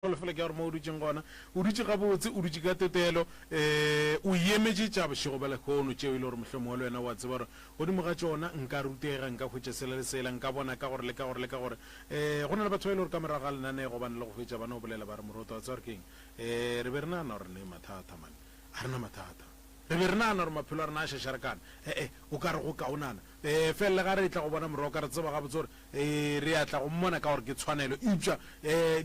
le fela ke gore mo o dutšeng gona o dutše gabotse o dutše ka tetelo o emetše tša bošego ba lekgono tšeo e le gore mohlomongwe le wena wa tseba gore godimo ga tšona nka rutega nka hwetša sela le sela nka bona ka gore le ka gore go na le batho ba e le gore ka morago ga lenaneo gobane le go hwetša bana o bolela ba re moroto wa tsware keng re be re naana gore ne mathata mane a rena mathata re be re naana gore maphelo a rena a šašarekana o ka re go kaonana fela ga re e tla go bona moroka re tseba gabotse gore re a tla go mmona ka gore ke tshwanelo eupša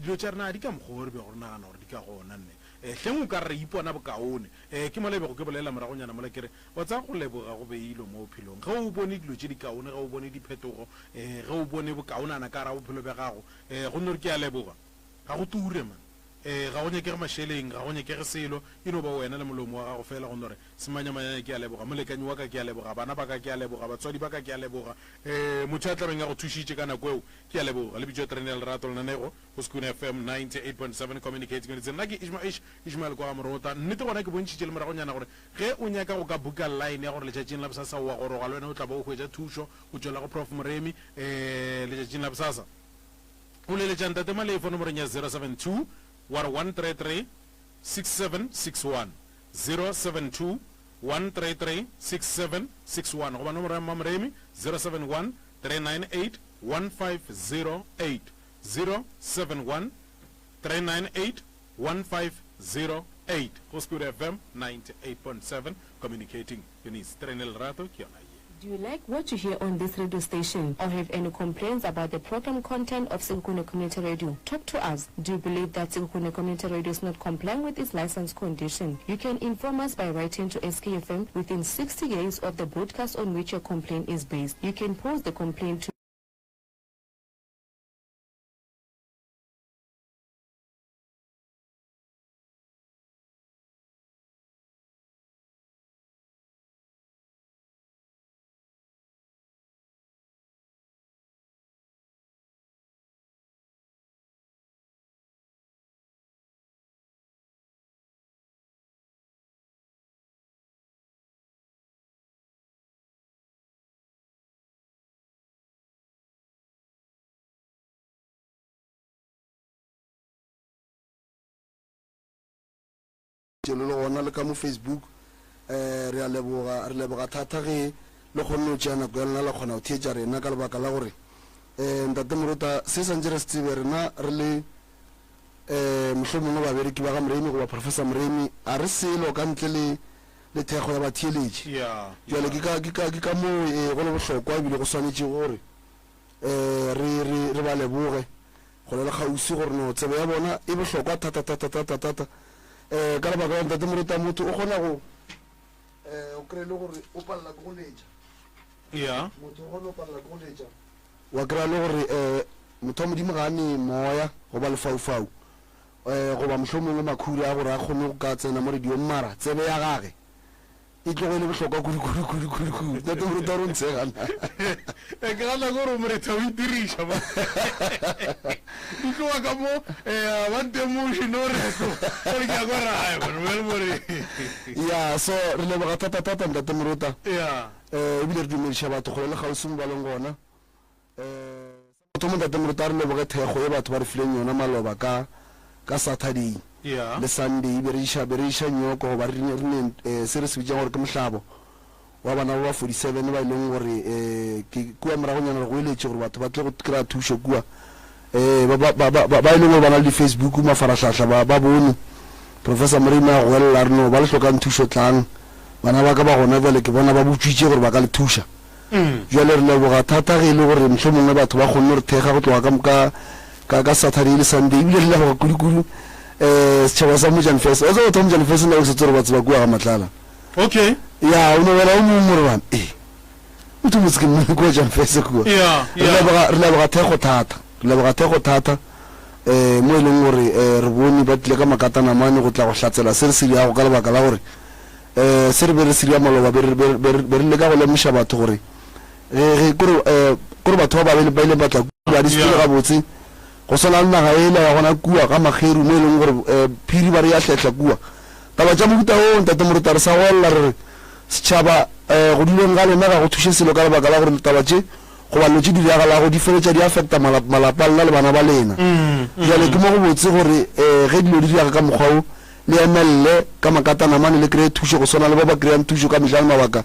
dilo tša rena di ka mokgwa re be gore nagana gore di ka gona nne hleng o ka re ipona bokaone ke molebego ke bolela moragonyana mola kere wa tsa go leboga go beilo mo bophelong ge o bone dilo tše dikaone ge o bone diphetogo ge o bone bokaonana ka ra bophelo bja gago go nne gore ke a leboga ga go ture man ga go nyekege mašheleng ga go nyekege selo e no ba wena le molomo wa gago fela go nne gore semanyamanyane ke a leboga molekanyi wa ka ke a leboga bana ba ka ke a leboga batswadi ba ka ke a leboga motho a tlabeng ya go thušitše ka nako eo ke a leboga le bitšo trene ya lerato lenanego go Skuna FM 98.7 communicating nna ke Ishmael kwa Morota nnete gona ke bontšhitše le moragonyana gore ge o nyaka go ka buka line ya gore letšatšing la bosasa wa goroga le wena o tla ba o hwetša thušo o tšwela go Prof Moremi letšatšing la bosasa o leletša ntate malefo nomorong ya 072 133 6761 072 133 6761 goba nomoro ya Mamremi 071 398 1508 071 398 1508 go Skuna FM 98.7 communicating Eunice Trenel Rato ke yona. Do you like what you hear on this radio station or have any complaints about the program content of Sekhukhune Community Radio? Talk to us. Do you believe that Sekhukhune Community Radio is not complying with its license condition? You can inform us by writing to SKFM within 60 days of the broadcast on which your complaint is based. You can post the complaint to le gona le ka mo Facebook re a leboga thata ge le kgonne o tšea nako ya lena la kgona go theetša rena ka lebaka la gore ntate Morota se santse re se tsebe rena re le mohlomongwe babereki ba ga Moremi goba Professor Moremi a re selo ka ntle le thekgo ya batheeletši jale ke ka moo go le bohlokwa ebile go swanetše gore re ba leboge go le kgausi gore no tsebe ya bona e bohlokwa thata ka lebaka la ntate Morota motho o kgona go o kry-e le gore o palela ke go letša motho o kgona o palela ke go letša wa kry-a le gore motho wa modimo ga ane moya goba lefaufau goba mohlomongwe makhuri a gore a kgone go ka tsena mo rediong mara tsebe ya gage e tlogo e le bohlokwa kudu ntate Morota ro ntshegana ke gana gore moretha o itiriša ba di tloga ka mo bantemotion o reko gore ke a kwa rae ya so re leboga thata ntate Morota ebile re dumediša batho go le gausi mo ba leng gona motho mo ntate Morota re leboge thekgo e batho ba re fileng yona maloba ka Saturday le Sunday be re iša nyoko goba re se re se bitšang gore ke mohlabo wa bana ba 47 ba e leng gore ke kua moragonyana re go eletše gore batho ba tle go kry-a thušo kua ba e leng gore ba na le di-Facebook mafaratlhatlha ba bone Professor Moremi a go elela re no ba le hlokang thušo tlang bana ba ka ba gona bjale ke bona ba botswitše gore ba ka le thuša jale re leboga thata ge e le gore mohlomongwe batho ba kgonne re thekga go tloga ka Saturday le Sunday ebile re leboga kudu setšhaba sa Mojane Fest o tsa batho Mojane Fest na go setse gore ba tseba kua ga matlala okay ya o nobela o mongwe gore bana o tumotse ke mme kua Mojane Fest kua re leboga thekgo thata mo e leng gore re bone ba tlile ka makatana mane go tla go hlatsela se re se diago ka lebaka la gore se re be re se dia maloba be re le ka go lemoša batho gore kore batho ba ile batla ba di sepele gabotse go sona le naga ele ya gona kua ka mageru mo e leng gore phiri ba re ya hletla kua taba tša mohuta o ntate Morota re sa golela re setšhaba go dileng ga lona ga go thuše selo ka lebaka la gore taba tše go ba lotse di diragalago di feletša di affecta malapa le bana ba lena jale ke mo go botse gore ge dilo di diraga ka mokgwa o le emelele ka makatanamane le kry-e thušo go swana le ba ba kry-ang thušo ka mehla le mabaka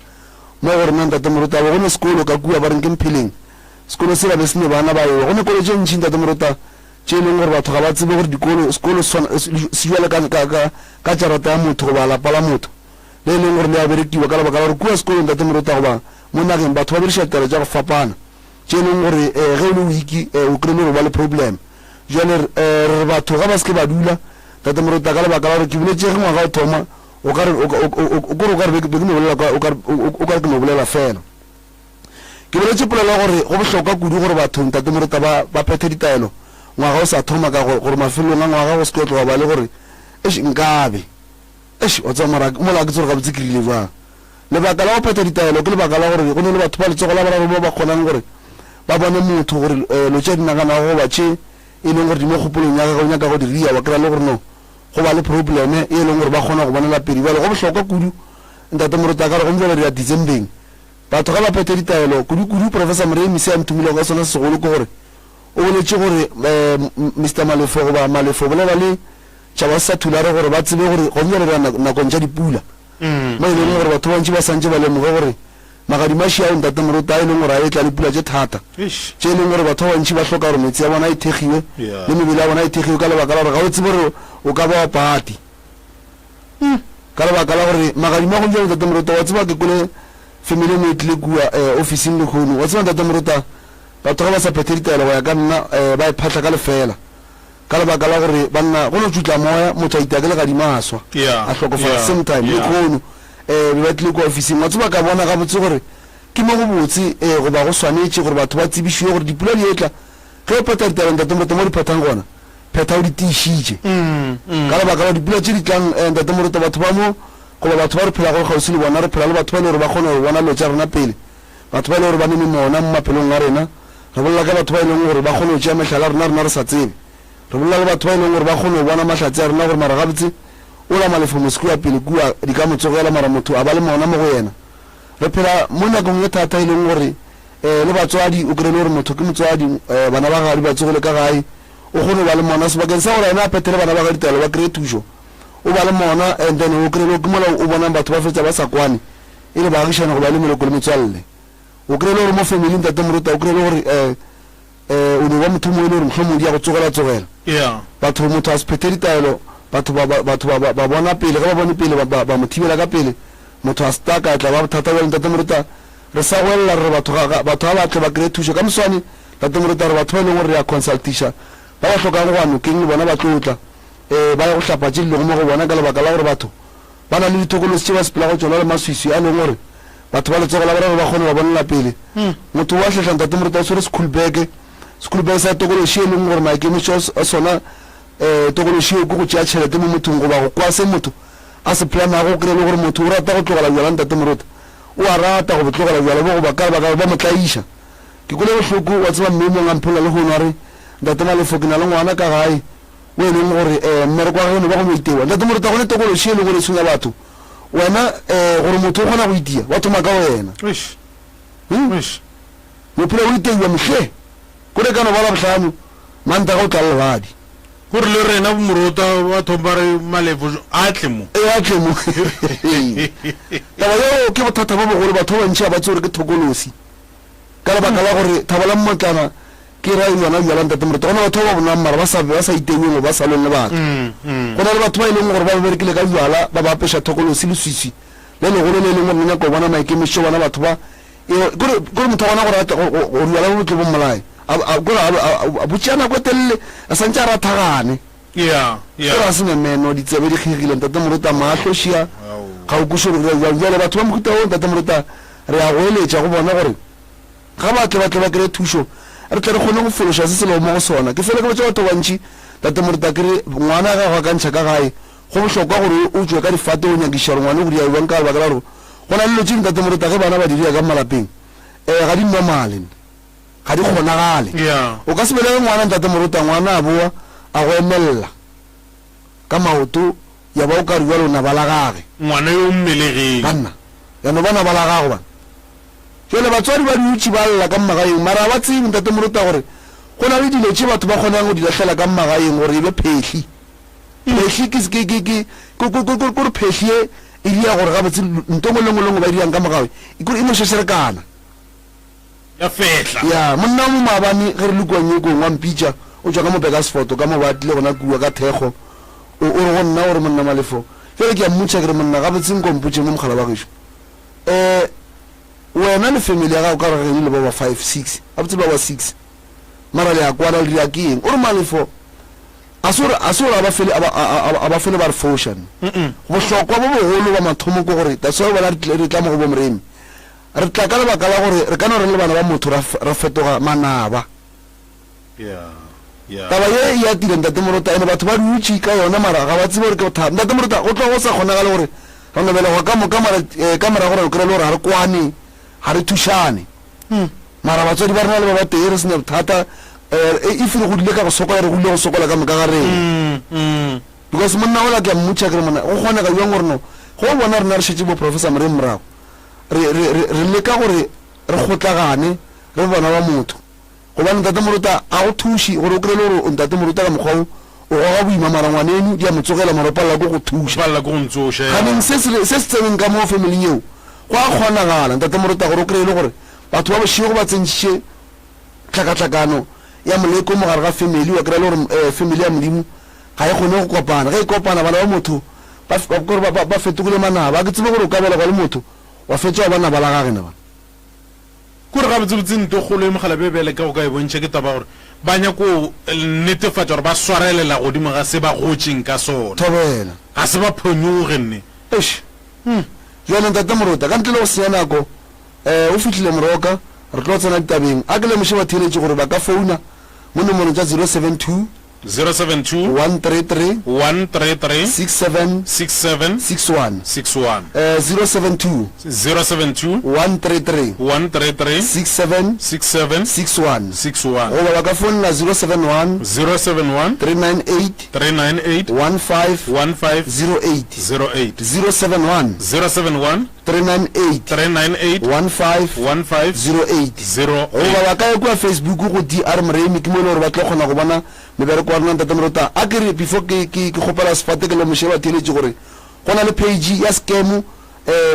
mo gore nna ntate morota go ne sekolo ka kua ba reng ke mpheleng sekolo se ba be se ne bana ba ewa go ne kolo tše ntšhi ntate morota tše e leng gore batho ga ba tsebe gore sekolo se jale ka jarata ya motho goba lapa la motho le e leng gore le a berekiwa ka lebaka la gore kua sekolo ntate morota goba mo nageng batho ba beriša telo tša go fapana tše e leng gore ge o le wiki o kry-ile go ba le problem jale re batho ga ba seke ba dula ntate morota ka lebaka la gore ke buletše ge ngwaga o thoma o kare ke no bolela fela ke boletše polela gore go bohlokwa kudu gore batho ntate morota ba phethe ditaelo ngwaga o sa thoma ka gore mafelong a ngwaga go se tloga ba le gore nkabe o tsamara mola ke tsore ga botse kerile jang lebaka la go phetha ditaelo ke lebaka la gore go ne le batho ba letsogo la bararo ba ba kgonang gore ba bone motho gore lotša dinaganago go batše e leng gore di mo kgopolong ya gagwe o nyaka go diria wa kry-a le gore no go ba le probleme e leng gore ba kgona go bonela pedi bale go bohlokwa kudu ntate morota ka re gomjale re ya decembeng batho ga ba phethe ditaelo kudu professor moremi se a nthumile ka sona segolo ke gore o boletše gore Mr Malefo goba Malefo bolela le tšaba sa thulare gore ba tsebe gore gomjale re nakong tša dipula mo e leng gore batho bantši ba santše ba lemoge gore magadimaši ao ntate morota a e leng gore a e tla dipula tše thata tše e leng gore batho ba bantši ba hloka gore metsi ya bona e thegiwe le mebele ya bona e thegiwe ka lebaka la gore ga o tsebe gore o ka ba wa pati ka lebaka la gore magadima go jalo ntate morota wa tseba ke kole family mo e tlile kua officing lekgono wa tseba ntate morota batho ga ba sa phethe ditaelo go ya ka nna ba e phatla ka lefela ka lebaka la gore banna go no tutla moya motho a itea ke legadima a swa a hlokofala same time lekgono be ba tlile kua officing wa tseba ka bona ga botse gore ke mo go botse goba go swanetše gore batho ba tsebišiwe gore dipula di etla ge o phetha ditaelo ntate morota mo di phethang gona pheta o di tiišitše ka lebaka la dipula tše di tlang ntate morota batho ba mo goba batho ba re phela go kgausi le bona re phela le batho ba e le gore ba kgona go bona lo tša rena pele batho ba e le gore ba neme mona mo maphelong a rena re bolela ka batho ba e leng gore ba kgone go tšea mehlala a rena re sa tsebe re bolela le batho ba e leng gore ba kgone go bona mahlatse a rena gore mara gabotse o la Malefo mosiko ya pele kua di ka motsogela mara motho a ba le mona mo go yena re phela mo nakong e thata e leng gore le batswadi o kry-e le gore motho ke motswadi bana ba gadi ba tsogole ka gae o kgone ba le mona sebakeng sa gore ena a phethele bana ba ga ditaelo ba kry-e thušo o ba le mona and then o kry-e ke mola o bonang batho ba fetsa ba sa kwane e le baagišana go ba le meleko le metswalle o kry-e le gore mo family ntate morota o kry-e le gore o ne ba motho mo e le gore mohlomodi ya go tsogela batho motho a se phethe ditaelo batho ba bona pele ga ba bone pele ba mo thibela ka pele motho a staka tla ba bothata bjale ntate morota re sa goelela re batho ga batle ba kry-e thušo ka moswane ntate morota re batho ba e leng gore re ya consultiša ba ba hlokang go anokeng le bona ba tlotla ba ya go hlapa tše dilego mo go bona ka lebaka la gore batho ba na le ditokolosi tše ba sepela go tšona le maswiswi a leng gore batho ba letsogo la boraro ba kgone ba bonela pele motho wa hlehla ntate morota o swere school bag sa tokološi e leng gore maikemišo a sona tokološi eo ke go tšea tšhelete mo mothong goba go kwa se motho a se planago o kry-e le gore motho o rata go tlogela bjala ntate morota o a rata go tlogela bjala bo goba ka lebaka ba mo tlaiša ke kole bohloko wa tseba mmemong a mphola le gona re ntate Malefo ke na le ngwana ka gae o e leng gore mmereko wa geno ba go mo itewa ntate morota gone tokološi e leng gore e tshwenya batho wena gore motho o kgona go itia wa thoma ka go wena mophela o iteiwa mehle kore ka no bala bohlano manta ga o tla lebadi gore le rena morota wa thomba re Malefo a tle mo taba yeo ke bothata bo bogolo batho ba bantši a ba tse gore ke thokolosi ka lebaka la gore thabala mmotlana ke ra yona bjala ntate morota gona batho ba bonang mara ba sa itenyeng ba sa leng le batho go na le batho ba e leng gore ba berekile ka bjala ba ba apesa thokolosi le swiswi le legolo le leng gore nyaka go bona maikemišo bona batho ba kore motho gona gore bjala bo botle bo mmolae a botšeana ko telele a santse a rathagane a se memeno ditsebe di kgegile ntate morota maatlošia ga o kušojale batho ba mohuta o ntate morota re a go eletša go bona gore ga batle ba kry-e thušo re tle re kgone go fološa se selo mo go sona ke fele ke batša batho bantši ntate morota kere ngwana ga go akantšha ka gae go bohlokwa gore o tswe ka difate o nyakiša gore ngwane o diria bang ka lebaka la gore go na le lo tšeng ntate morota ge bana ba diria ka malapeng ga di normale ga di kgonagale o ka se belege ngwana ntate morota ngwana a boa a go emelela ka maoto ya ba o ka riwa lona ba la gage ngwana yo mmelegeng banna yano bana ba la gago bana jole batswadi ba diutši ba lla ka mmagaeng mara ba tsebe ntate moruta gore go na le dilo tše batho ba kgonang go di lahlela ka mmagaeng gore e be phehli kore phehli e dia gore gabotse ntongo lengwe ba dirang ka mogae ikore e mo šešerekana ya fehla ya monna mo maabane ge re le kuanyekong wa mpitša o tswa ka mobekasfoto ka mo batlile gona kua ka thekgo o re go nna gore monna malefo fele ke a mmotša ke re monna gabotseng kompotše mo mogala ba gešo wena le family ya gago ka re gene le ba ba 5-6 gabotse ba ba 6 mara le a kwana le dira ke eng o re malefo a se gore a ba fele ba re foušan bohlokwa bo bogolo ba mathomo ke gore taso bana re tla mo go bomremi re tla ka lebaka la gore re ka no re le bana ba motho ra fetoga manaba taba ye ya tile ntate moruta ene batho ba diutši ka yona mara ga ba tsebe gore ke bothata ntate moruta go tloga go sa kgonagale gore re nobelego ka mara gore re kry-e le gore ga re kwane ga re thušane mara batswadi ba rena le ba ba tee re sene bothata e file go dile ka go sokola re go dile go sokola ka moka ga reng because monna ola ke a mmotša kere mona go kgone ka jang gore no go bona rena re šetse bo professor moreng morago re leka gore re gotlagane re bona ba motho gobane ntate moruta a go thuši gore o kry-e le gore ntate moruta ka mokgwao o goga boima mara ngwaneno di a motsogela mara o palela ko go thuša ganeng se se tseneng ka mo family eo go a kgonagala ntate moruta gore o kry-e le gore batho ba bošego ba tsentšitše tlhakatlhakano ya moleko mo gare ga family wa kry-e le gore family ya modimo ga e kgone go kopana ge e kopana bana ba motho ba fetogile manaba a ke tsebe gore o ka belegwa le motho wa fetsa wa bana ba la gagena ba kore ga botsebotse nto kgolo e mogala bebele ka go ka e bontšhe ke taba gore ba nyako netefatša gore ba swarelela godimo ga se ba gotšeng ka sona thobela ga se ba phonyoge nne jale ntate moruta ka ntle le go senya nako o fitlhile moroka re tlo tsena ditabeng a ke lemoše ba theeletše gore ba ka founa mo nomorong tša 072 133 67 61 072 133 67 61 goba ba ka founela 071 398 15 08 071 398 15 08 goba ba ka ekwa Facebook go DR Mremi ke mo le gore ba tla kgona go bona mebereko wa rena ntate moruta a ke re before ke kgopela sefate ke le moše ba theeletše gore go na le page ya scam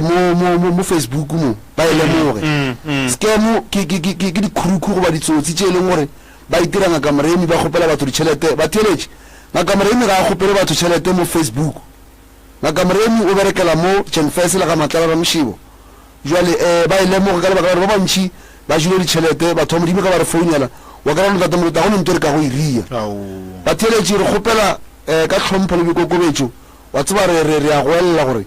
mo Facebook mo ba e lemoge scam ke dikhuruku goba ditsotsi tše e leng gore ba itira ngaka Mremi ba kgopela batho ditšhelete ba theeletše ngaka Mremi ga a kgopele batho tšhelete mo Facebook ngaka Mremi o berekela mo Jenfes le ga Matlala ba Mošibo jwale ba e lemoge ka lebaka gore ba bantšhi ba jile ditšhelete batho ba modimo ka ba re founela wa ka ntate moruta go nto re ka go iria ba theeletše re kgopela ka tlhompho le boikokobetšo wa tseba re a goelela gore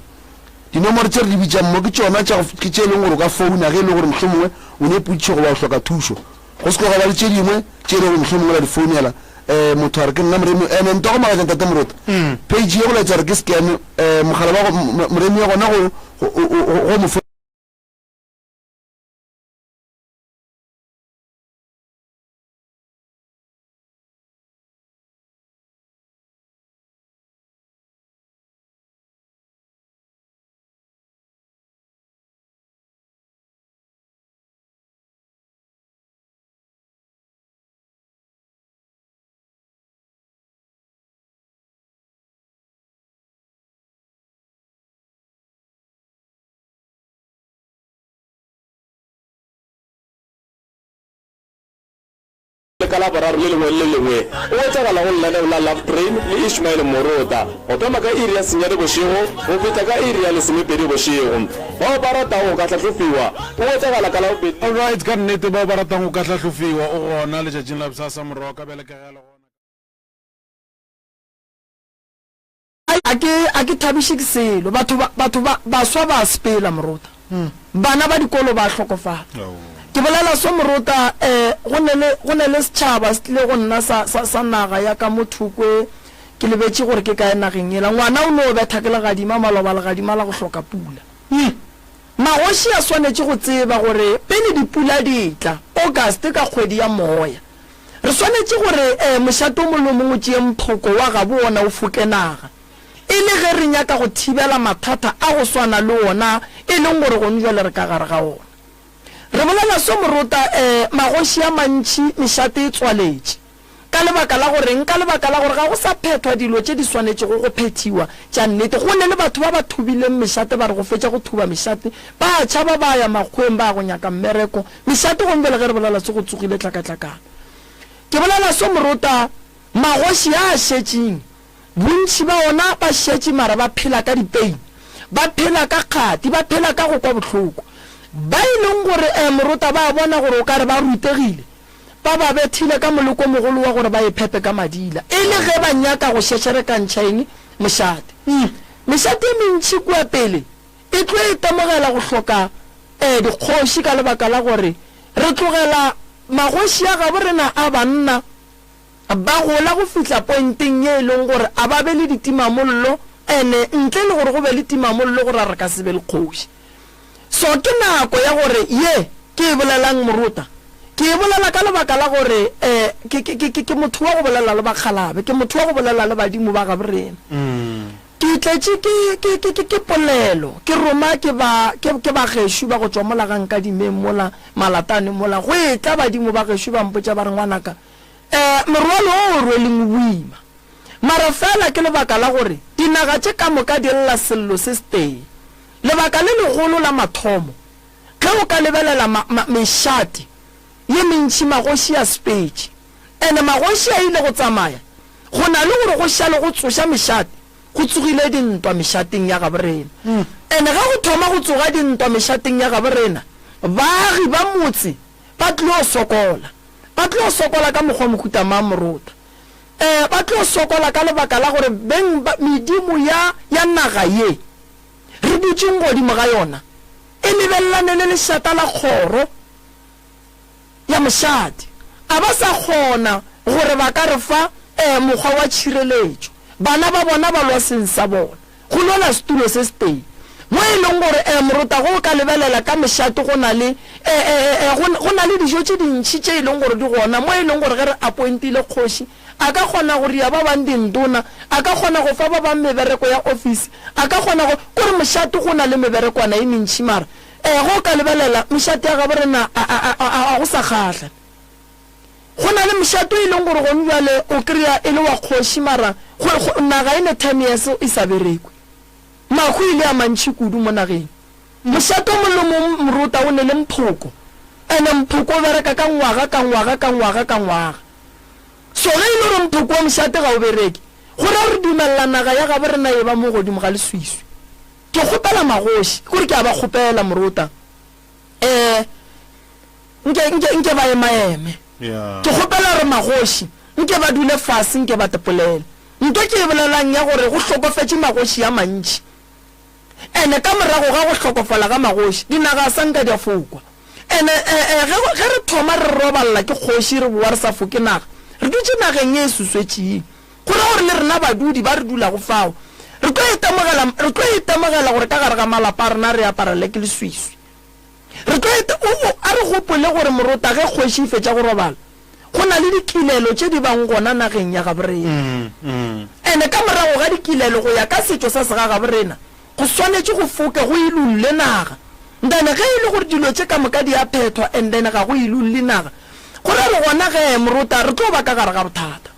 dinomoro tše re di bitšang mo ke tšona ke tše e leng gore o ka founa ge e le gore mohlomongwe o ne putšo goba o hloka thušo go se koga ba le tše dingwe tše e le gore mohlomongwe la di founela motho a re ke nna Mremi ene nto go magatsang ntate moruta page ye go laetša re ke scam mogala wa Mremi ya gona go mo ka la boraro le lengwe o etsagala go lenaneo la Love Train le Ishmael Moruta go thoma ka iri ya senyane bošego go feta ka iri ya lesomepedi bošego bao ba ratang go ka tlhatlhofiwa o etsagala ka la bobedi. Alright, ka nnete bao ba ratang go ka tlhatlhofiwa o gona letšatšing la bosasa morogo ka belekegelo gona a ke thabiše ke selo batho ba swa ba sepela Moruta bana ba dikolo ba hlokofala ke bolela so Moruta go ne le setšhaba se tlile go nna sa naga ya ka mothukwe ke lebetse gore ke ka nageng ela ngwana o no betha ke legadima maloba legadima la go hloka pula magoši a swanetše go tseba gore pele dipula di tla August ka kgwedi ya moya re swanetše gore mošato o mongwe mongwe tšee mphoko wa ga bona o foke naga e le ge re nyaka go thibela mathata a go swana le ona e leng gore go njwale re ka gare ga ona re bolela so moruta magoši a mantši mešate e tswaletše ka lebaka la gore ga go sa phethwa dilo tše di swanetše go phethiwa tša nnete go ne le batho ba ba thubileng mešate ba re go fetša go thuba mešate ba tšhaba ba ya makgweng ba go nyaka mmereko mešate gombele ge re bolela se go tsogile tlakatlakana ke bolela so moruta magoši a šetšeng bontši ba ona ba šetše mara ba phela ka dipeini ba phela ka kgati ba phela ka go kwa bohloko ba ileng gore moruta ba bona gore o ka re ba rutegile ba ba bethile ka moloko mogolo wa gore ba e phepe ka madila e le ge ba nyaka go šešerekantšha eng mošate mešate e mentši kua pele e tlo e temogela go hloka dikgoši ka lebaka la gore re tlogela magoši a gabo rena a banna ba gola go fihla pointeng ye e leng gore a ba be le ditimamollo ene ntle le gore go be le timamollo gore a re ka se be le kgoši so ke nako ya gore ye ke e bolelang moruta ke e bolela ka lebaka la gore ke motho wa go bolela le bakgalabe ke motho wa go bolela le badimo ba ga borena ke tletše ke polelo ke roma ke ba gešo ba go tswa mola ga nka dimeng mola malatane mola go e tla badimo ba gešo ba mpotša ba re ngwanaka morwalo o rweleng boima mara fela ke lebaka la gore dinaga tše ka moka di lla sello se stay lebaka le legolo la mathomo ge o ka lebelela mešate ye mentši magoši a spetše ene magoši a ile go tsamaya go na le gore go šale go tsoša mešate go tsogile dintwa mešateng ya gaborena ene ga go thoma go tsoga dintwa mešateng ya gaborena baagi ba motse ba tlo sokola ka mokgwa mohuta ma moruta ba tlo sokola ka lebaka la gore beng medimo ya naga ye re dutšeng godimo ga yona e lebelelane le lešata la kgoro ya mošate a ba sa kgona gore ba ka re fa mokgwa wa tšhireletšo bana ba bona ba lwa seng sa bona go lwela setulo se stay mo e leng gore moruta go ka lebelela ka mešate go na le dijo tše dintšhi tše e leng gore di gona mo e leng gore ge re appointile kgoši a ka kgona go ria ba bang dintona a ka kgona go fa ba bang mebereko ya office a ka kgona go kore mošate go na le meberekwana e mentšhi mara go ka lebelela mešate ya gaborena a go sa kgatlha go na le mešate e leng gore gone bjale o kry-a e le wa kgoši mara naga e ne 10 years e sa berekwe makgo ile a mantšhi kudu mo nageng mošate o molemo moruta o ne le mphoko ene mphoko o bereka ka ngwaga so ge e le gore mphoko wa mošate ga o bereke gore re dumelela naga ya gabe rena e ba mo godimo ga leswiswi ke kgopela magoši kore ke a ba kgopela moruta nke ba emaeme ke kgopela gore magoši nke ba dule fase nke ba tepolele nto ke e bolelang ya gore go hlokofetše magoši ya mantši ene ka morago ga go hlokofala ga magoši dinaga a sanka di a fokwa ene ge re thoma re robalela ke kgoši re boa re sa foke naga re dutše nageng e suswetšeng gore gore le rena badudi ba re dula go fao re tlo itemogela gore ka gare ga malapa a rena re aparele ke leswiswi a re gopole gore moruta ge kgoši e fetša go robala go na le dikilelo tše di bang gona nageng ya gaborena ene ka morago ga dikilelo go ya ka setšo sa se ga gaborena go swanetše go foke go ilulle naga ndane ge e le gore dilo tše ka moka di a phethwa and then ga go ilulle naga gore re gona ge moruta re tlo ba ka gare ga bothata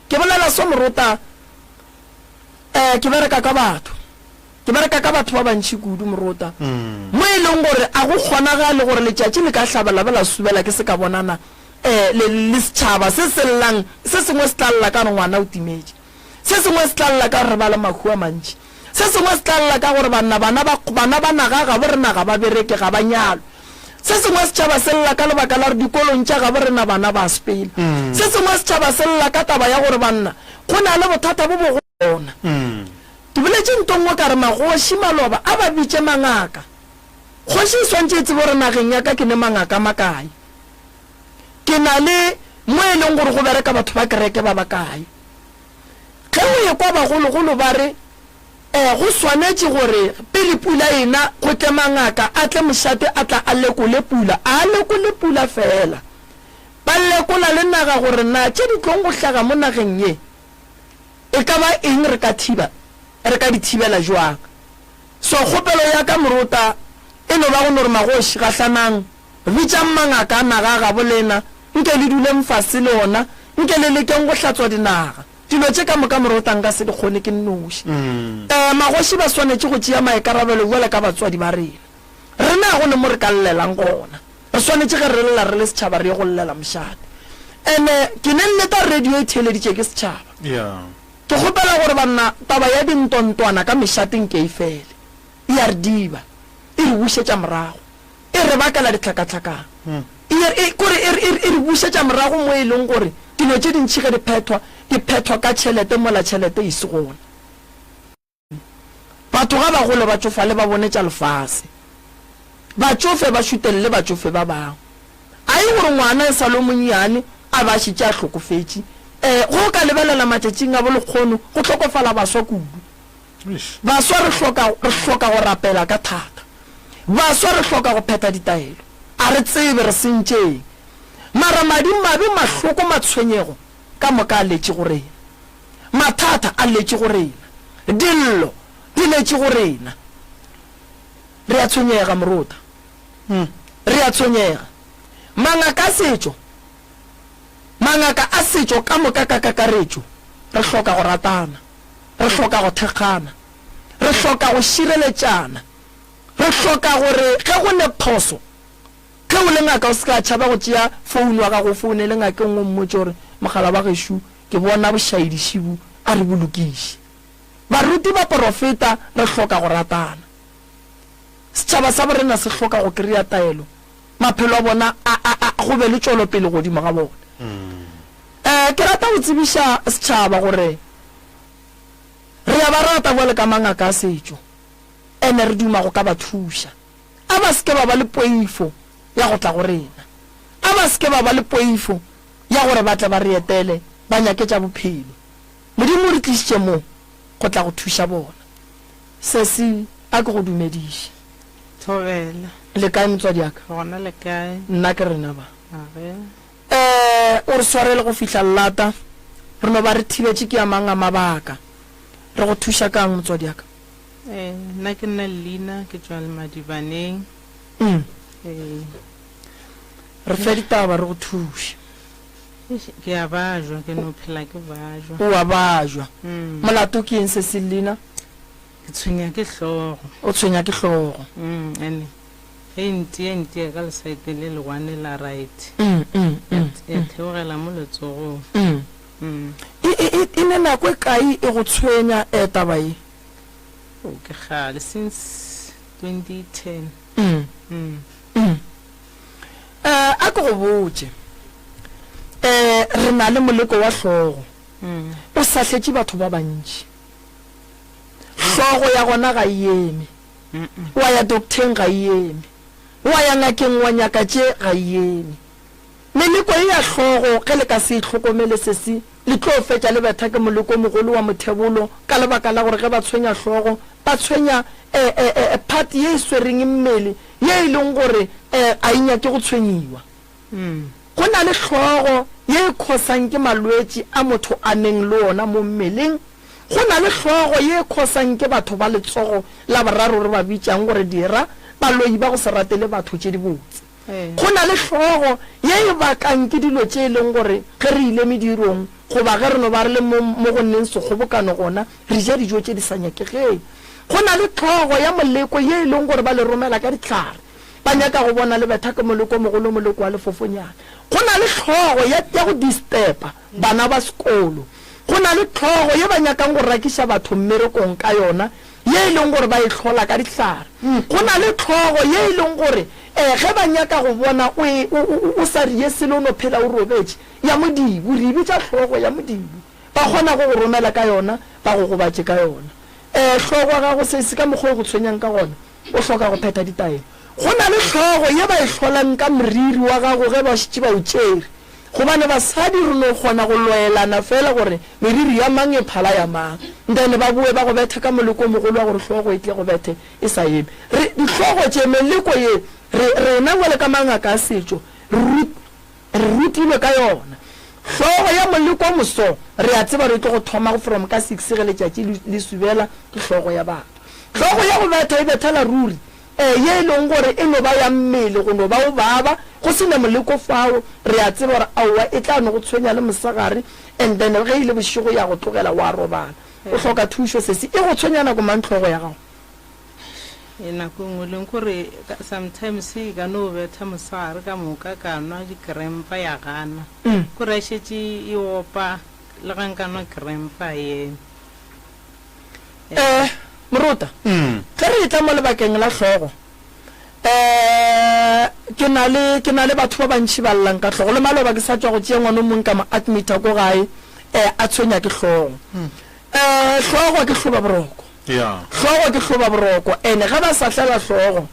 ke bolela so moruta ke bereka ka batho ba bantšhi kudu moruta mo e leng gore a go kgonagale gore letšatši le ka hlabela bela subela ke se ka bonana le setšhaba se sengwe se tla lla ka re ngwana o timetše se sengwe se tla lla ka re ba le makhu a mantši se sengwe se tla lla ka gore bana ba naga ga bo re naga ba bereke ga ba nyalo se sengwe setšhaba se lla ka lebaka la re dikolong tša ga bo rena bana ba sepela se sengwe setšhaba se lla ka taba ya gore banna go na le bothata bo bogona ke boletše ntongwe ka re magoši maloba a ba bitše mangaka kgoši e swantše e tsebo re nageng ya ka ke ne mangaka makae ke na le mo e leng gore go bereka batho ba kereke ba bakae ge o ye kwa bagologolo ba re go swanetše gore pele pula ena go tle mangaka a tle mošate a tla a lekole pula fela ba lekola le naga gore na tše di tlong go hlaga mo nageng ye e ka ba eng re ka di thibela jwang so kgopelo ya ka moruta e no ba go nore magoši gahlanang bitša mangaka naga ga bolena nke le dule mfase le ona nke le lekeng go hlatswa dinaga dilo tše ka moka morotang ka se di kgone ke nnoši magoši ba swanetše go tšea maekarabelo jale ka batswadi ba rena rena go le mo re ka llelang gona re swanetše ge re lela re le setšhaba re ye go llela mošate ene ke ne nneta radio e theeleditše ke setšhaba ke kgopela gore banna taba ya dintontwana ka mešateng ke e fele e a re diba e re bušetša morago e re bakela ditlhakatlhakang kore e re bušetša morago mo e leng gore dilo tše dintšhi ge di phethwa ka tšhelete mola tšhelete e se gona batho ga bagolo ba tsofa le ba bonetša lefase batsofe ba šutelele batsofe ba bangwe a e gore ngwana e sa lo monnyane a ba šitše a hlokofetše go ka lebelela matšatšing a bolekgono go tlhokofala baswa kudu baswa re hloka go rapela ka thata baswa re hloka go phetha ditaelo a re tsebe re sentšeng mara madimabe mahloko matshwenyego ka moka a letše go rena mathata a letše go rena dillo di letše go rena re a tshwenyega morota re a tshwenyega mangaka a setšo ka moka ka kakaretšo re hloka go ratana re hloka go thekgana re hloka go šireletšana re hloka gore ge go ne phoso ge o le ngaka o se ka tšhaba go tšea founu wa ka go foune le ngake ngwe mmotse gore mogala wa gešo ke bona bošaedišibu a re bolokiše baruti ba porofeta re hloka go ratana setšhaba sa borena se hloka go kry-a taelo maphelo a bona go be le tšolo pele godimo ga bona ke rata go tsebiša setšhaba gore re ya ba rata bole ka mangaka a setšo ene re duma go ka ba thuša a ba seke ba ba le poifo ya go tla go rena a ba seke ba ba le poifo ya gore ba tle ba re etele ba nyaketša bophelo modimo re tlišitše mo go tla go thuša bona sesi a ke go dumediše Thobela le kae motswadi aka gona le kae nna ke rena ba are o re swarele go fihla llata re no ba re thibetše ke a mang a mabaka re go thuša kang motswadi aka nna ke nna Lina ke tswa le Madibaneng re fe ditaba re go thuše ke a bajwa ke no phela ke bajwa o a bajwa molato ke eng se se Lina ke tshwenya ke hlogo o tshwenya ke hlogo ene enti ka lesaete le legwane la right e theogela mo letsogong e ne nako e kae e go tshwenya taba e ke gale since 2010 a ke go botse re na le moleko wa hlogo o sahletše batho ba bantši hlogo ya gona ga eme wa ya docteng ga eme wa ya ngakeng wa nyaka tše ga eme meleko e ya hlogo ge le ka se itlhokomele sesi le tlo fetša le betha ke moleko mogolo wa mothebolo ka lebaka la gore ge ba tshwenya hlogo ba tshwenya part ye e swereng mmele ye e leng gore a inyake go tshwenyiwa go na le hlogo ye e khosang ke malwetši a motho a neng le ona mo mmeleng go na le hlogo ye e khosang ke batho ba letsogo la boraro re ba bitšang gore dira baloi ba go se ratele batho tše di botse go na le hlogo ye e bakang ke dilo tše e leng gore ge re ile medirong goba ge re no ba re le mo go nneng sekgobokano gona re ja dijo tše di sa nyakegeng go na le hlogo ya moleko ye e leng gore ba le romela ka ditlhare ba nyaka go bona le betha ke moleko mogolo moleko wa lefofonyana go na le hlogo ya go disturba bana ba sekolo go na le hlogo ye ba nyakang go rakiša batho mmerekong ka yona ye e leng gore ba e hlola ka ditlhare go na le hlogo ye e leng gore ge ba nyaka go bona o sa rie selo o no phela o robetše ya modibu re bitša hlogo ya modibu ba kgona go go romela ka yona ba go gobatše ka yona hlogo ya gago se ka mokgwa o go tshwenyang ka gona o hloka go phetha ditaelo go na le hlogo ye ba e hlolang ka moriri wa gago ge ba šitše ba o tšere gobane basadi re no kgona go loelana fela gore meriri ya mang e phala ya mang then ba bue ba go betha ka moleko mogolo wa gore hlogo e tle go bethe e sa eme dihlogo tše meleko ye rena bole ka mangaka a setšo re rutilwe ka yona hlogo ya moleko moso re a tseba re tlo go thoma go from ka 6 ge letšatši le subela ke hlogo ya batho hlogo ya go betha e bethela ruri ye leng gore e no ba ya mmele go no ba o baba go sene moleko fao re a tseba gore aowa e tla no go tshwenya le mosagare and then ge ile bošigo ya go tlogela wa robala o hloka thušo sesi e go tshwenya nako mantlhogo ya gago nako nngwe leng gore sometimes e ka no betha mosagare ka moka ka nwa dikrempa ya gana kore a šetše e opa le ga nka nwa krempa yene Moruta ge re tla mo lebakeng la hlogo ke na le batho ba bantši ba llang ka hlogo le maloba ke sa tswa go tšea ngwana mongwe ka mo admita ko gae a tshwenya ke hlogo hlogo ke hloba boroko hlogo ke hloba boroko ene ga ba sa hlela hlogo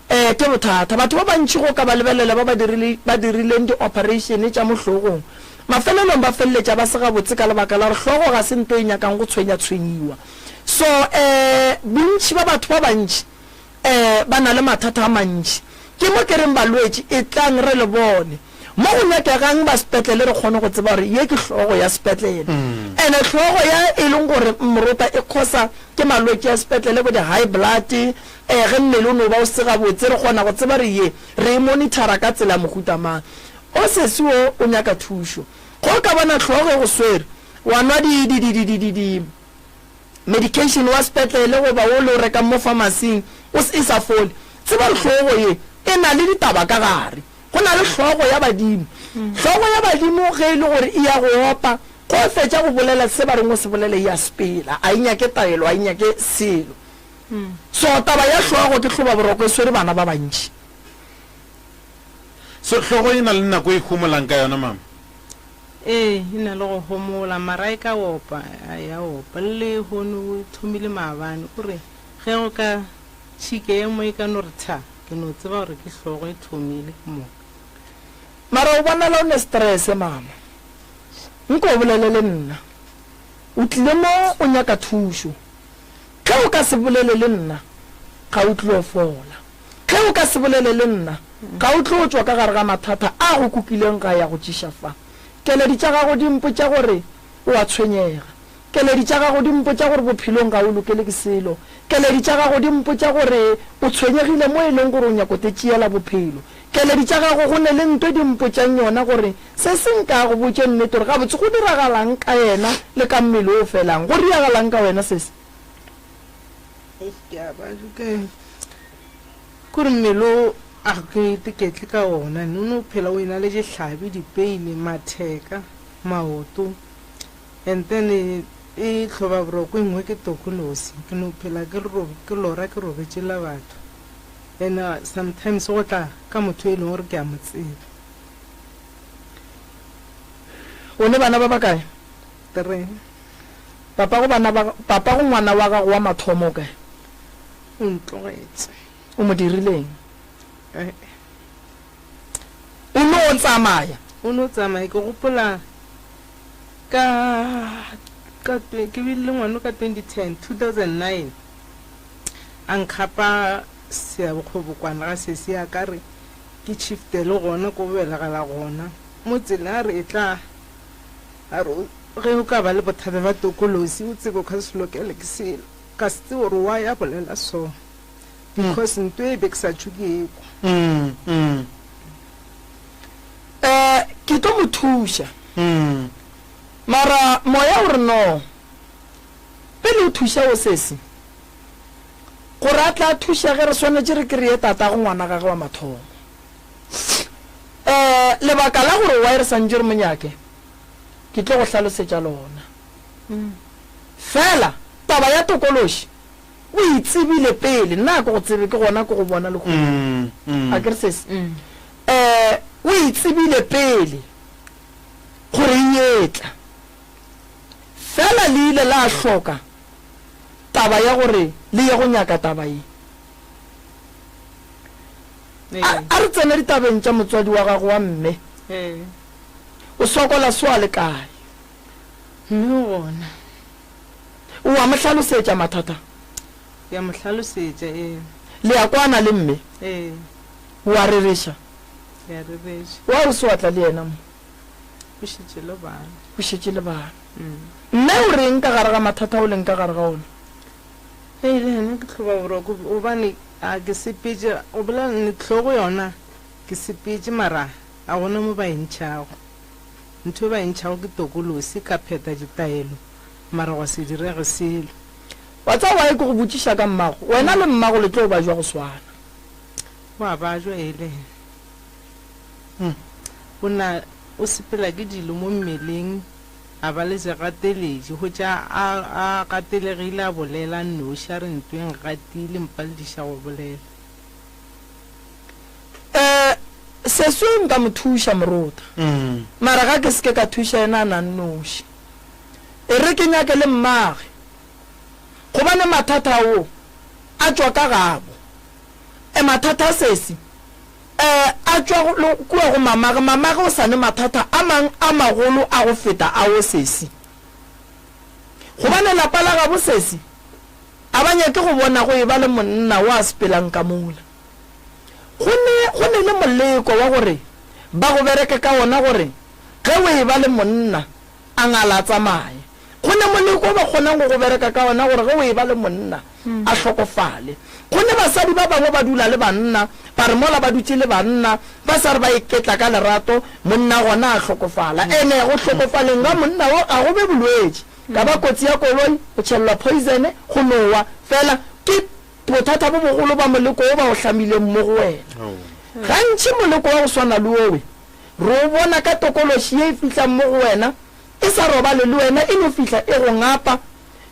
ke bothata batho ba bantši go ka ba lebelela ba dirileng di-operation tša mo hlogong mafelelong ba feleletša ba sega botse ka lebaka la gore hlogo ga se nto e nyakang go tshwenyiwa so bontši ba batho ba bantši ba na le mathata a mantši ke mo ke reng balwetši e tlang re le bone mo go nyakegang ba sepetlele re kgone go tseba gore ye ke hlogo ya sepetlele ene hlogo ya e leng gore Moruta e khosa ke malwetši ya sepetlele bo di-high blood ge mmele o no ba o sega botse re kgona go tseba re ye re e monitora ka tsela mohuta mang o sesi o nyaka thušo go ka bona hlogo e go swere wa nwa medication wa sepetlele go ba o le reka mo pharmacy o se sa fole tseba hlogo ye e na le ditaba ka gare go na le hlogo ya badimo hlogo ya badimo ge e le gore e ya go opa go fetša go bolela se ba reng o se bolele ya sepela a inyake taelo a inyake selo so taba ya hlogo ke hloba boroko e swere bana ba bantši so hlogo e na le nako e humolang ka yona mama e na le go homola mara e ka opa ya opa le hono o thomile maabane gore ge go ka tšhike ye mo e ka no re tha ke no tseba gore ke hlogo e thomile mo mara o bona la o ne stress mama nko o bolele le nna o tlile mo o nyaka thušo ge o ka se bolele le nna ga o tlile o fola ge o ka se bolele le nna ga o tlo tswa ka gare ga mathata a go kukileng ga ya go tšiša fa keledi tša gago di mpotša gore o a tshwenyega keledi tša gago di mpotša gore bophelong ga o lokele ke selo keledi tša gago di mpotša gore o tshwenyegile mo e leng gore o nyako te tšeela bophelo keledi tša gago go ne le ntwe di mpotšang yona gore se seng ka go botše nnete gore gabotse go diragalang ka yena le ka mmele o felang go diragalang ka wena sese kore mmele a ke tiketle ka ona no phela o ina le dihlabi dipeile matheka maoto and then e tlhoba boroko engwe ke tokolosi ke no phela ke lora ke robetse la batho and sometimes go tla ka motho e leng gore ke a motseba o ne bana ba ba kae tere papa go ngwana wa gago wa mathomo kae o ntlogetse o mo dirileng o no tsamaya ke gopola ke bile ngwana ka 2009 a nkgapa seabokgobokwana ga sese ya ka re ke chiftele gona ko belegela gona mo tsela a re e tla a re ge o ka ba le bothata ba tokolosi o tsebe o ka se lokele ke selo ka se tse gore wa ya bolela so because nto e be ke sa tšhuke eko ke tlo mo thuša mara moya o re no pele o thuša o sese gore a tla thuša ge re swanetse re kry-e tata go ngwana gage wa mathomo lebaka la gore wa e re santse re monyake ke tlo go hlalosetša lona fela taba ya tokološi o itsebile pele nna ke go tsebe ke gona ke go bona le a ke re sese o itsebile pele gore nyetla fela le ile la hloka taba ya gore le ye go nyaka taba ye a re tsene ditabeng tša motswadi wa gago wa mme o sokola soa le kae mme gona o a mo hlalosetša mathata ya mo hlalosetša le ya kwana le mme o a rereša ya rereša wa re se watla le yena mo o šetše le bana o šetše le bana mme o reng ka gare ga mathata o leng ka gare ga ona le ene ke tlhoba boroko obane a ke sepetse o bola tlhogo yona ke sepetse mara a gona mo ba entšhago ntho ba entšhago ke tokolosi ka pheta ditaelo mara wa se direge selo wa tsa wa ke go botšiša ka mmago wena le mmago le tlo ba jwa go swana wa ba jwa ele bona o sepela ke dilo mo mmeleng a ba le segateletše go tša a gatelegile a bolela noša re ntweng gatile mpa le diša go bolela seso nka mo thuša morota mara ga ke seke ka thuša ena a nang noši e re ke nyake le mmage gobane mathata o a tšwa ka gabo mathata a sesi a tšwa kua go mamage o sane mathata a mang a magolo a go feta a o sesi gobane lapa la gabo sesi a ba nyake go bona go e ba le monna o a sepelang ka mola go ne le moleko wa gore ba go bereke ka ona gore ge o e ba le monna a ngala tsamaye go ne moleko o ba kgonang go bereka ka ona gore ge o e ba le monna a tlhokofale go ne basadi ba bangwe ba dula le banna ba re mola ba dutse le banna ba sa re ba iketla ka lerato monna gona a tlhokofala ene go tlhokofaleng ga monna o a go be bolwetse ka ba kotsi ya koloi o tšhelelwa poison go nowa fela ke bothata bo bogolo ba moleko o ba o hlamileng mo go wena gantši moleko wa go swana le owe re o bona ka tokološi ye e fitlhang mo go wena e sa robale le wena e no fitlha e go ngapa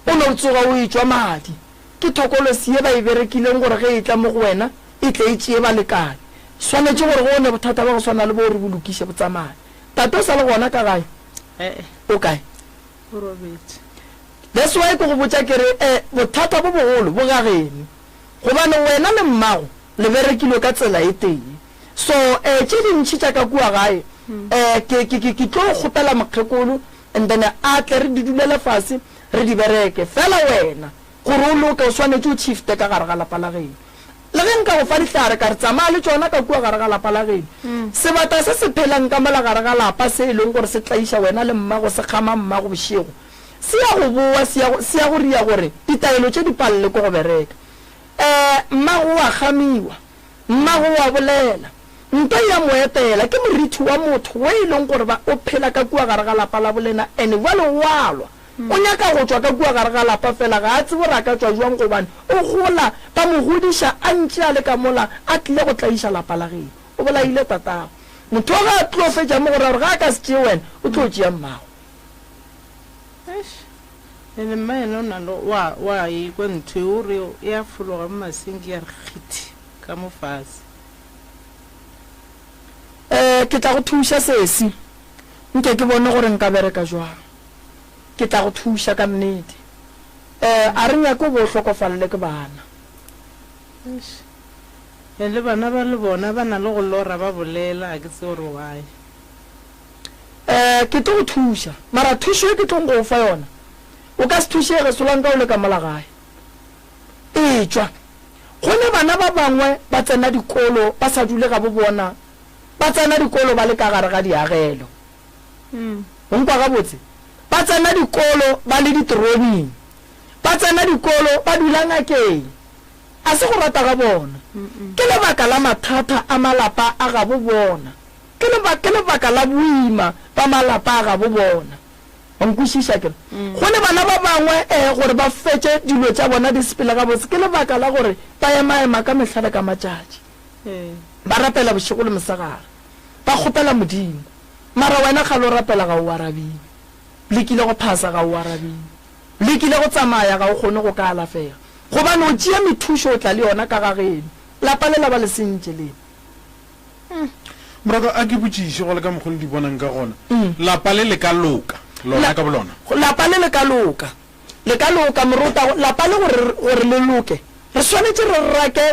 o ne o tsoga o etswa madi ke tokolosi ye ba e berekileng gore ge e tla mo go wena e tle e tšee ba lekane swanetše gore go one bothata ba go swana le bo re bolokiše botsamaye tate o sa le gona ka gae o kae that's why ke go botša kere bothata bo bogolo bo gageno gobane wena le mmago le berekilwe ka tsela e teng so tše dintšhi tša ka kua gae ke tlo kgopela mokgekolo and then a tle re di dulele fase re di bereke fela wena gore o loke o swanetse o shifte ka gare ga lapa la geno le ge nka go fa ditlhare ka re tsamaya le tsona ka kua gare ga lapa la geno sebata se se phelang ka mola gare ga lapa se e leng gore se tlaiša wena le mmago se kgama mmago bošego se ya go boa se ya go ria gore ditaelo tše di palele ko go bereka mmago wa gamiwa mmago wa bolela nto ya moetela ke moriti wa motho we e leng gore o phela ka kua gare ga lapa la bolena ene jale walwa o nyaka go tswa ka kua gare ga lapa fela ga a tsebo ra ka tswa jwang gobane o gola ba mo godiša a ntše a le ka mola a tlile go tlaiša lapa la geno o bolaile tatago motho o ga a tlo fetša mo gore gore ga a ka se tšee wena o tlo tšea mmago ene mma ene o nale wa ekwa ntho e o re e a fologa mo masenki ya re kgithi ka mo fase ke tla go thuša sesi nke ke bone gore nka bereka jwang ke tla go thuša ka nnete a re nyako bo tlhokofalele ke bana le bana ba le bona ba na le go lora ba bolela a ke tse gore wae ke tlo go thuša mara thušo e ke tlong go fa yona o ka se thušege solang ka o le ka mola gae e tšwa go ne bana ba bangwe ba tsena dikolo ba sa dule ga bo bona ba tsena dikolo ba le ka gare ga diagelo o nkwa gabotse ba tsena dikolo ba le ditorobing ba tsena dikolo ba dula ngakeng a se go rata ga bona ke lebaka la mathata a malapa a ga bo bona ke lebaka la boima ba malapa a ga bo bona wa nkwešiša kere go ne bana ba bangwe gore ba fetse dilo tša bona di sepela ga botse ke lebaka la gore ba emaema ka mehlale ka matšatši ba rapela bošego le mosegare ba kgopela modimo mara wena ga lo rapela ga o arabile le kile go phasa ga o arabile le kile go tsamaya ga o kgone go ka alafega gobane o tšea methušo o tla le yona ka ga geno lapa le la ba le sentše lene moraka a ke botšiše go le ka mokgolo di bonang ka gona lapa le le ka loka lona ka bolona lapa le le ka loka morota lapa le gore le loke re swanetse re rake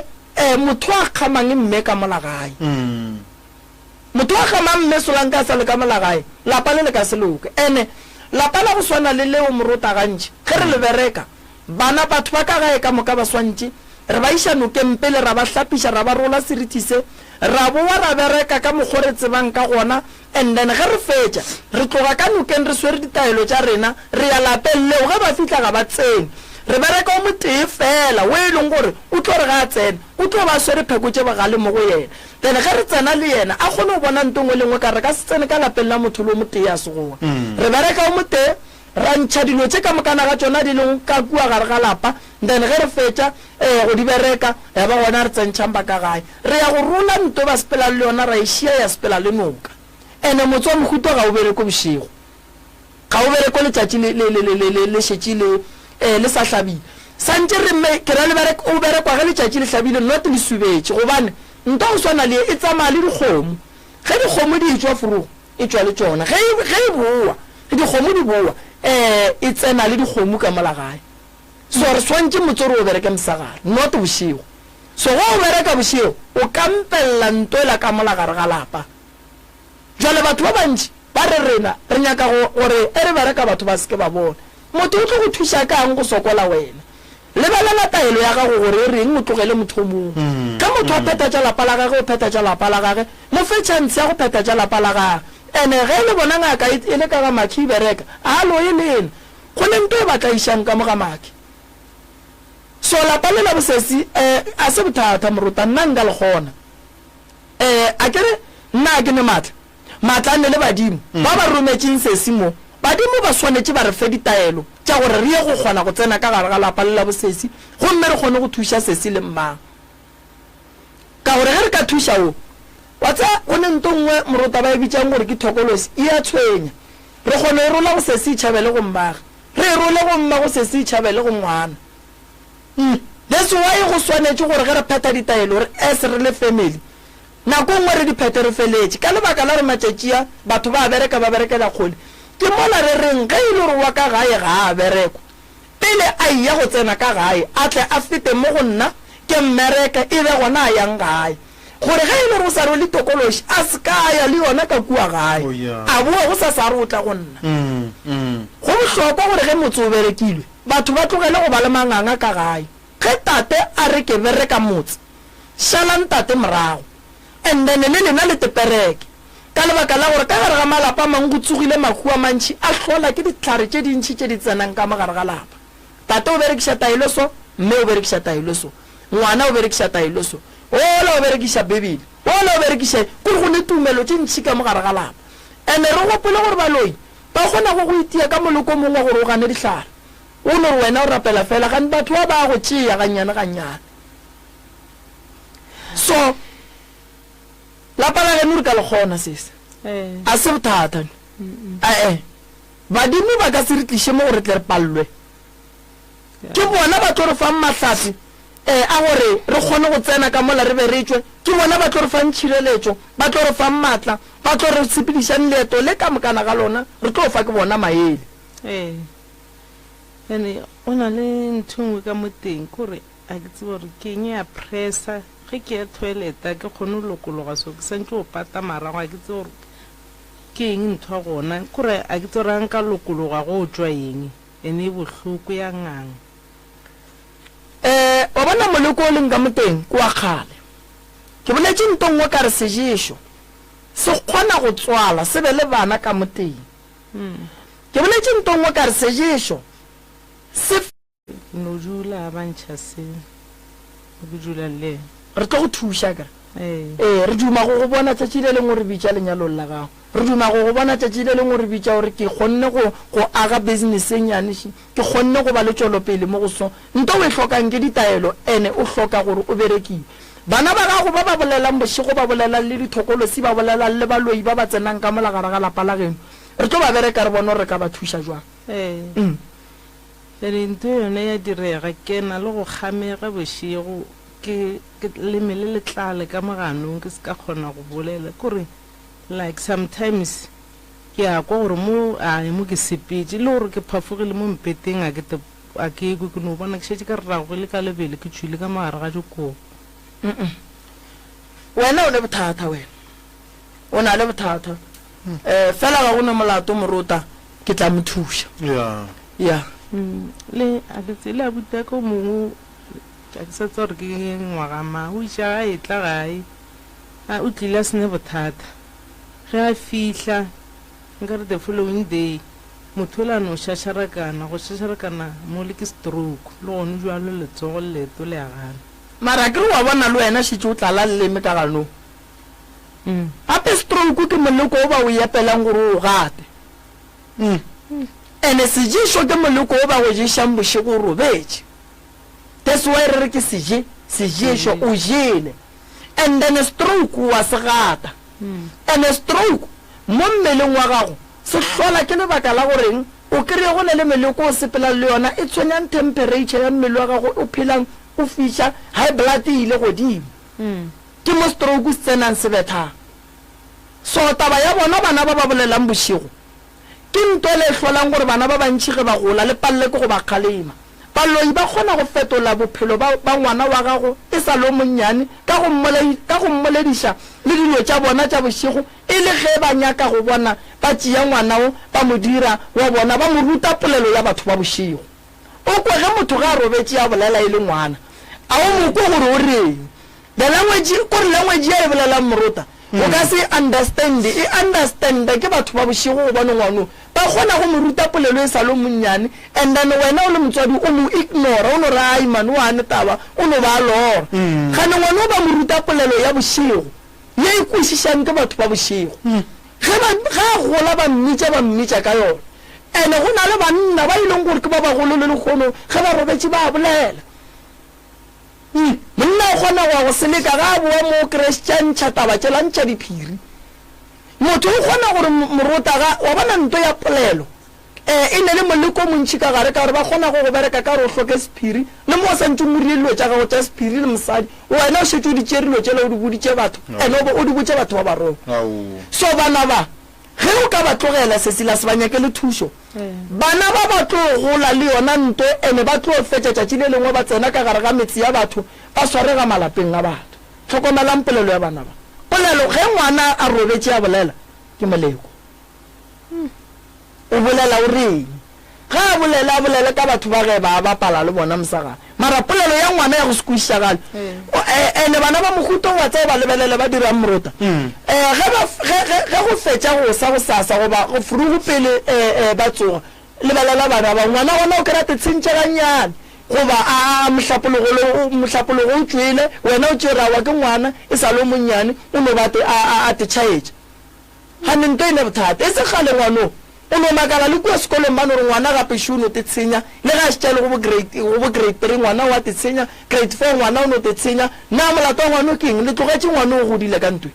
motho a kgamang mme ka mola gae motho a kgamang mme solang ka sa le ka mola gae lapa le le ka se loke ene lapa la go swana le leo morota gantši ge re le bereka bana batho ba ka gae ka moka ba swantše re ba iša nokeng pele ra ba hlapiša ra ba rola seriti se ra boa ra bereka ka mokgo re tsebang ka gona and then ge re fetša re tloga ka nokeng re swere ditaelo tša rena re ya lapeng leo ge ba fitlha ga ba tsene re bereka o motee fela o e leng gore o tlo re ga tsena o tlo ba swere pheko tse bagale mo go yena then ge re tsena le yena a kgone go bona ntongwe lengwe ka re ka se tsene ka lapeng la motho lo mote ya se gona re bereka o mote ra ntšha dilo tse ka mokana ga tsona di leng ka kua gare ga lapa then ge re fetša go di bereka ya ba gona re tsentšhang ba ka gae re ya go rola nto ba sepela le yona ra ešia ya sepela le noka ene motse wa mohuto ga o bereko bošego ga o bereko letšatši le šetše le sa hlabile santse re mme ke ra o berekwa ge letšatši le hlabile not le subetše gobane nto go swana le e tsamaya le dikgomo ge dikgomo di etswa forogo e tswa le tsona ge e boa dikgomo di boa e tsena le dikgomo ka mola gae so re swantse motse re o bereke mosagare not bošego so go o bereka bošego o kampelela ntoela ka mola gare ga lapa jale batho ba bantši ba re rena re nyaka gore e re bereka batho ba seke ba bona motho o tlo go thuša kang go sokola wena lebelela taelo ya gago gore e reng o tlogele motho mongwe ka motho a phethatša lapa la gage o phethatša lapa la gage mo fe chance ya go phethatša lapa la gage ene ge le bona ngaka e le ka ga maki e bereka alo e lena go le nto e batla išang ka mo ga maki so lapa le la bosesi a se bothata moruta nna nka le gona a kere nna ke ne maatla a nne le badimo ba ba rometseng sesi mo badimo ba swanetse ba re fe ditaelo tša gore re ye go kgona go tsena ka gare ga lapa le la bosesi gomme re kgone go thuša sesi le mmang ka gore ge re ka thuša o wa tsa go ne nto nngwe moruta ba e bitsang gore ke thokolosi e a tshwenya re kgone e rola go sesi itšhabele go mmaga re e role go mma go sesi itšhabele go ngwana that's why go swanetse gore ge re pheta ditaelo re ese re le family nako nngwe re diphete re feletše ka lebaka la re matšatšia batho ba bereka ba berekela kgole ke mola re reng ge e le gore wa ka gae ga a berekwa pele a iya go tsena ka gae a tle a fete mo go nna ke mmereka e be gona a yang gae gore ge e le gore o sa re le tokološi a se ka ya le yona ka kua gae a boa go sa re o tla go nna go bohlokwa gore ge motse o berekilwe batho ba tlogele go ba le manganga ka gae ge tate a re ke bereka motse šalang tate morago and then le lena le tepereke ka lebaka la gore ka gare ga malapa a mang go tsogile makhu a mantšhi a hlola ke ditlhare tše dintšhi tše di tsenang ka mogare ga lapa tate o berekiša taelo so mme o berekiša taelo so ngwana o berekiša taelo so ola o berekiša bebele ola o berekiša kore go ne tumelo tše ntšhi ka mogare ga lapa ande re gopole gore baloi ba kgona go itia ka moloko mongwe gore o gane ditlhare o no re wena o rapela fela gane batho ba ba go tšea gannyane so lapa la geno re ka le kgona sese a se bothata badimo ba ka se re tliše mo gore tle re palelwe ke bona ba tlo re fang matlhatsi a gore re kgone go tsena ka mola re be re tswe ke bona ba tlo re fang tšhireletšo ba tlo re fang maatla ba tlo re sepedišang leeto le ka mokana ga lona re tlo fa ke bona maele ene o na le ntho nngwe ka mo teng kore a ke tsebe gore ke eng ya pressa ge ke ya toileta ke kgone go lokologa so ke santse go pata marago a ke tsebe gore ke eng ntho ya gona kore a ke tsebe gore a nka lokologa go tswa eng ene e bohloko ya ngang wa bona moleko o leng ka mo teng ke wa kgale ke boletše nto nngwe ka re seješo se kgona go tswala se be le bana ka mo teng ke boletše nto nngwe ka re seješo se no dula ba ntšha se go dula le re tlo go thuša kare re duma go bona tšatši le lengwe re bitša lenyalong la gago re duma go bona tšatši le lengwe re bitša gore ke kgonne go aga business e nyanešhi ke kgonne go ba le tšwelopele mo go so nto o e hlokang ke ditaelo ene o hloka gore o berekile bana ba gago ba ba bolelang bošego ba bolelang le dithokolosi ba bolelang le baloi ba ba tsenang ka molagare ga lapa la geno re tlo ba bereka re bona re ka ba thuša jwang ere ntho yone ya direga ke na le go kgamega bošego ke lemele letlale ka moganong ke se ka kgona go bolela kore like sometimes ke a kwa gore mo ke sepetse le gore ke phafogile mo mpeteng a ke ekwe ke no bona ke šetse ka rrago le ka lebele ke tšhwile ka mogare ga dikobo wena o le bothata wena o na le bothata fela ga gona molato moruta ke tla mo thuša ya le a ke tsele a buta ko mongwe ka ke sa tsa gore ke ngwaga ma o iša ga e tla gae o tlile a sene bothata ge a fihla nka re the following day motho o le a no šašarakana go šašarakana mo le ke stroke le gone jalo letsogo leto le agana mara ke re wa bona le wena shitse o tlala leleme ka gano gape stroke ke moleko o ba o epelang gore o gate ene sejeso ke moleko o ba go ješang bošego o robetse that's why re re ke sejeso o jele and then stroke wa se gata and stroke mo mmeleng wa gago se hlola ke lebaka la goreng o kry-e go ne le meleko o sepela le yona e tshwenyang temperature ya mmele wa gago o phelang o fiša high blood e ile godimo ke mo stroke se tsenang se bethang so taba ya bona bana ba ba bolelang bošego ke nto le hlolang gore bana ba bantši ge ba gola le palle ke go ba kgalema baloi ba kgona go fetola bophelo ba ngwana wa gago e sa lo monnyane ka go mmolediša le dilo tša bona tša bošego e le ge ba nyaka go bona ba tšea ngwanao ba mo dira wa bona ba mo ruta polelo ya batho ba bošego o kwe ge motho ga a robetse ya bolela e le ngwana a o mo kwe gore o reng kore language ya e bolelang morota o ka se understand ke batho ba bošego go bona ngwano ba kgona go mo ruta polelo e sa lo monnyane and then wena o le motswadi o mo ignora o no re ai mane o ane taba o no ba lora gane ngwana o ba mo ruta polelo ya bošego ye e kwešišang ke batho ba bošego ga a gola ba mmitša ka yona ande go na le banna ba ileng gore ke ba bagolo le lekgono ge ba robetse ba bolela monna o kgona go go seleka ga a boa mo christian tšhataba tšelantšha diphiri motho o kgona gore morota wa bona nto ya polelo e ne le moleko montšhi ka gare ka gore ba kgona go bereka ka gore o hloke sephiri le mo o santse o morile dilo tša gago tša sephiri le mosadi wena o šetse o ditše dilo tšela o di boditše batho ande o di botše batho ba barona so bana ba ge o ka ba tlogela sesila se ba nyake le thušo bana ba ba tlo gola le yona nto ene ba tlo fetša tšatši le lengwe ba tsena ka gare ga metsi ya batho ba swarega malapeng a batho tlhokomelang polelo ya bana ba polelo ge ngwana a robetse a bolela ke moleko o bolela o reng ga a bolela ka batho ba ge ba bapala le bona mosagana mara polelo ya ngwana ya go se kwešišagale ene bana ba mohuto wa tse ba lebelele ba dirang morota ge go fetša go sa go sasa goba go furugo pele ba tsoga lebelela bana ba ngwana gona o kry-a tetshentšheganyane goba a mohlapologo o tšwele wena o tšerawa ke ngwana e sa lo monnyane o no ba a tetšhaetša gane nto e ne bothata e se kgale ngwanoo o no makala le kua sekolong ba no re ngwana gape šono te tshenya le ga šetšale go bo grade 3 ngwana wa te tshenya grade 4 ngwana o no te tshenya na molato wa ngwana o keng le tlogetše ngwana o godile ka ntwe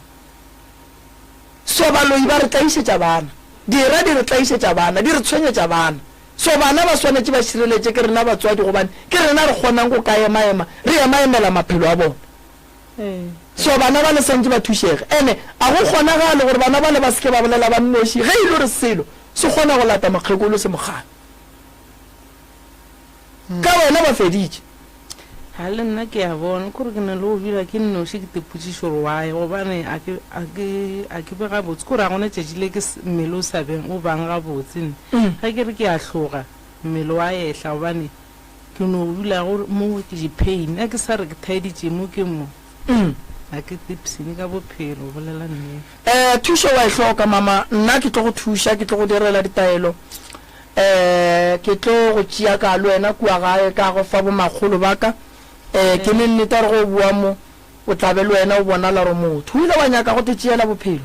so baloi ba re tlaišetša bana dira di re tlaišetša bana di re tshwenyetša bana so bana ba swanetše ba šireletše ke rena batswadi gobane ke rena re kgonang go ka emaema re emaemela maphelo a bona so bana ba le santse ba thušege ene a go kgonagale gore bana ba le ba seke ba bolela ba nnoši ge e le re selo se kgona go lata makgekolo se mogane ka wena ba feditše ga le nna ke a bona kore ke na le go dula ke nnoši ke tepotšišo gore wae gobane a ke be gabotse kore a gona tšatši le ke mmele o sa beng o bang gabotse ga ke re ke a tloga mmele wa etla gobane ke no go dula mo ke dipain a ke sa re ke thaeditše mo ke mo a ke tipsene ka bophelo bolela nnete thušo wa e hloka mama nna ke tlo go thuša ke tlo go direla ditaelo ke tlo go tšea ka le wena kua gae ka go fa bomakgolo baka ke le nnete re go bua mo o tlabe le wena o bonala re motho o ile wa nyaka go te tšeela bophelo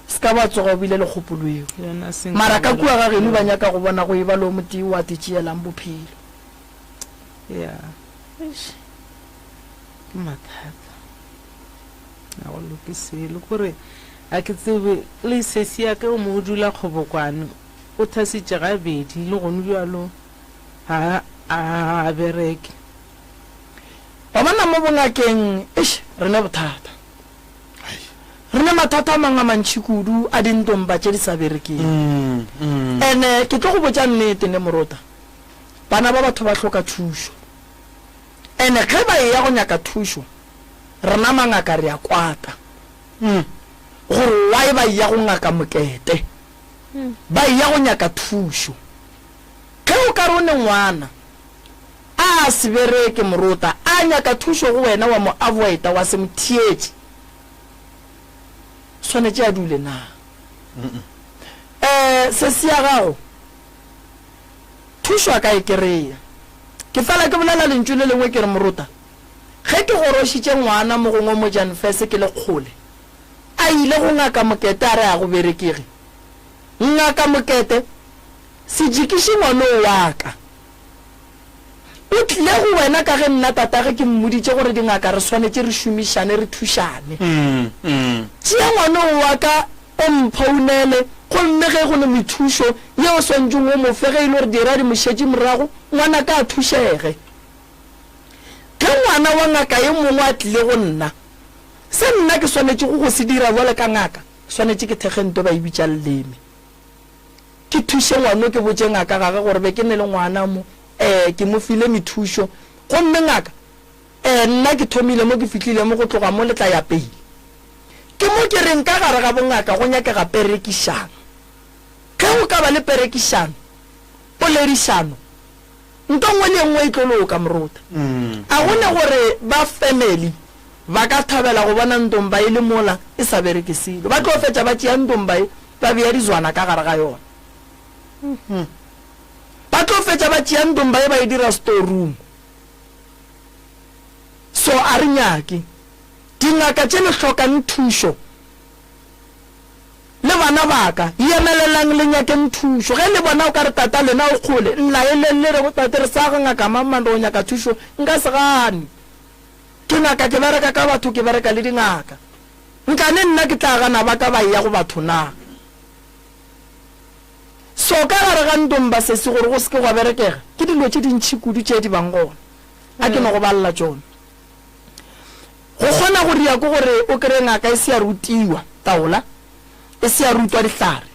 se ka ba tsoga o bile le kgopolo eo mara ka kua ga geno ba nyaka go bona go e ba le o motee wa te tšeelang bophelo ke mathata na go lokisele kore a ke tsebe le sesi ya ka o mo dula kgobokwane o thasitše gabedi le gone bjalo a bereke ba bona mo bongakeng re ne bothata re ne mathata a mangwe a mantšhi kudu a dintompa tše di sa berekeng ande ke tlo go botša nnete ne morota bana ba batho ba hloka thušo ene ge ba e ya go nyaka thušo rena mangaka re a kwata gore wae ba ya go ngaka mokete ba ya go nyaka thušo ge o ka re o ne ngwana a se bereke morota a nyaka thušo go wena wa mo avoida wa se mothietše swanetše a dule na se se ya gago thušo a ka e kry-a ke fela ke bolela lentšu le lengwe ke re morota gorošitše ngwana mo gongwe mo Janfese ke le kgole a ile go ngaka Mokete a re a go berekege ngaka Mokete se jikiše ngwana wa ka o tlile go wena ka ge nna tatage ke mmoditše gore dingaka re swanetse re šomišane re thušane tšea ngwana wa ka o mphounele gomme ge go ne methušo yeo swantšeng o mo fege ile gore dira di mošetše morago ngwana ka a thušege ke ngwana wa ngaka ye mongwe a tlile go nna se nna ke swanetse go se dira jwale ka ngaka swanetse ke thegento ba ibitša leleme ke thuše ngwana ke botše ngaka gage gore be ke ne le ngwana mo ke mo file methušo gomme ngaka nna ke thomile mo ke fitlhile mo go tloga mo letla ya pele ke mo ke reng ka gare ga bongaka go nyakega perekišano ge go ka ba le perekišano poledišano nto ngwe le ngwe e tloloka Moruta a gone gore ba family ba ka thabela go bona ntomba e le mola e sa berekisile ba tlo fetša ba tšea ntomba e ba bea dizwana ka gare ga yona ba tlo fetša ba tšea ntomba e ba e dira storeroom so a re nyake dingaka tše le hlokang thušo le bana baka emelelang le nyake thušo ge le bona o ka re tata lena o kgole nna e lelele re go tate re sa ga ngaka mamando go nyaka thušo nka se gane ke ngaka ke bereka ka batho ke bereka le dingaka nkane nna ke tla gana ba ka ba ya go batho na so ka gare ga ntomba se se gore go se ke go berekega ke dilo tše dintšhi kudu tše di bang gona a ke no go balla tšone go kgona go ria ko gore o kry ngaka e se ya rutiwa taola e se ya rutwa dihlare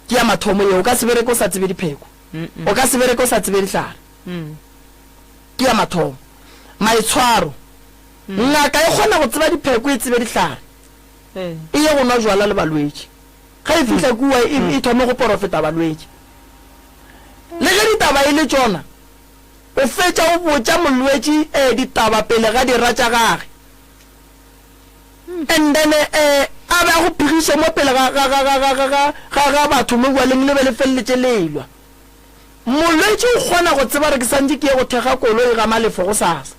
ke ya mathomo ye o ka se bereke o sa tsebe dipheko o ka se bereke o sa tsebe dihlare ke ya mathomo maitshwaro ngaka e kgona go tseba dipheko e tsebe dihlare e ye go nwa jwala le balwetši ga e fitlha kua e thome go porofeta balwetši le ge ditaba e le tšona o fetša o botša molwetši ditaba pele ga dira tša gage and then a be a go phigiše mo pele ga batho mo bualeng le be le feleletše leilwa molwetši o kgona go tseba re ke santse ke ye go thega koloi ga malefo go sasa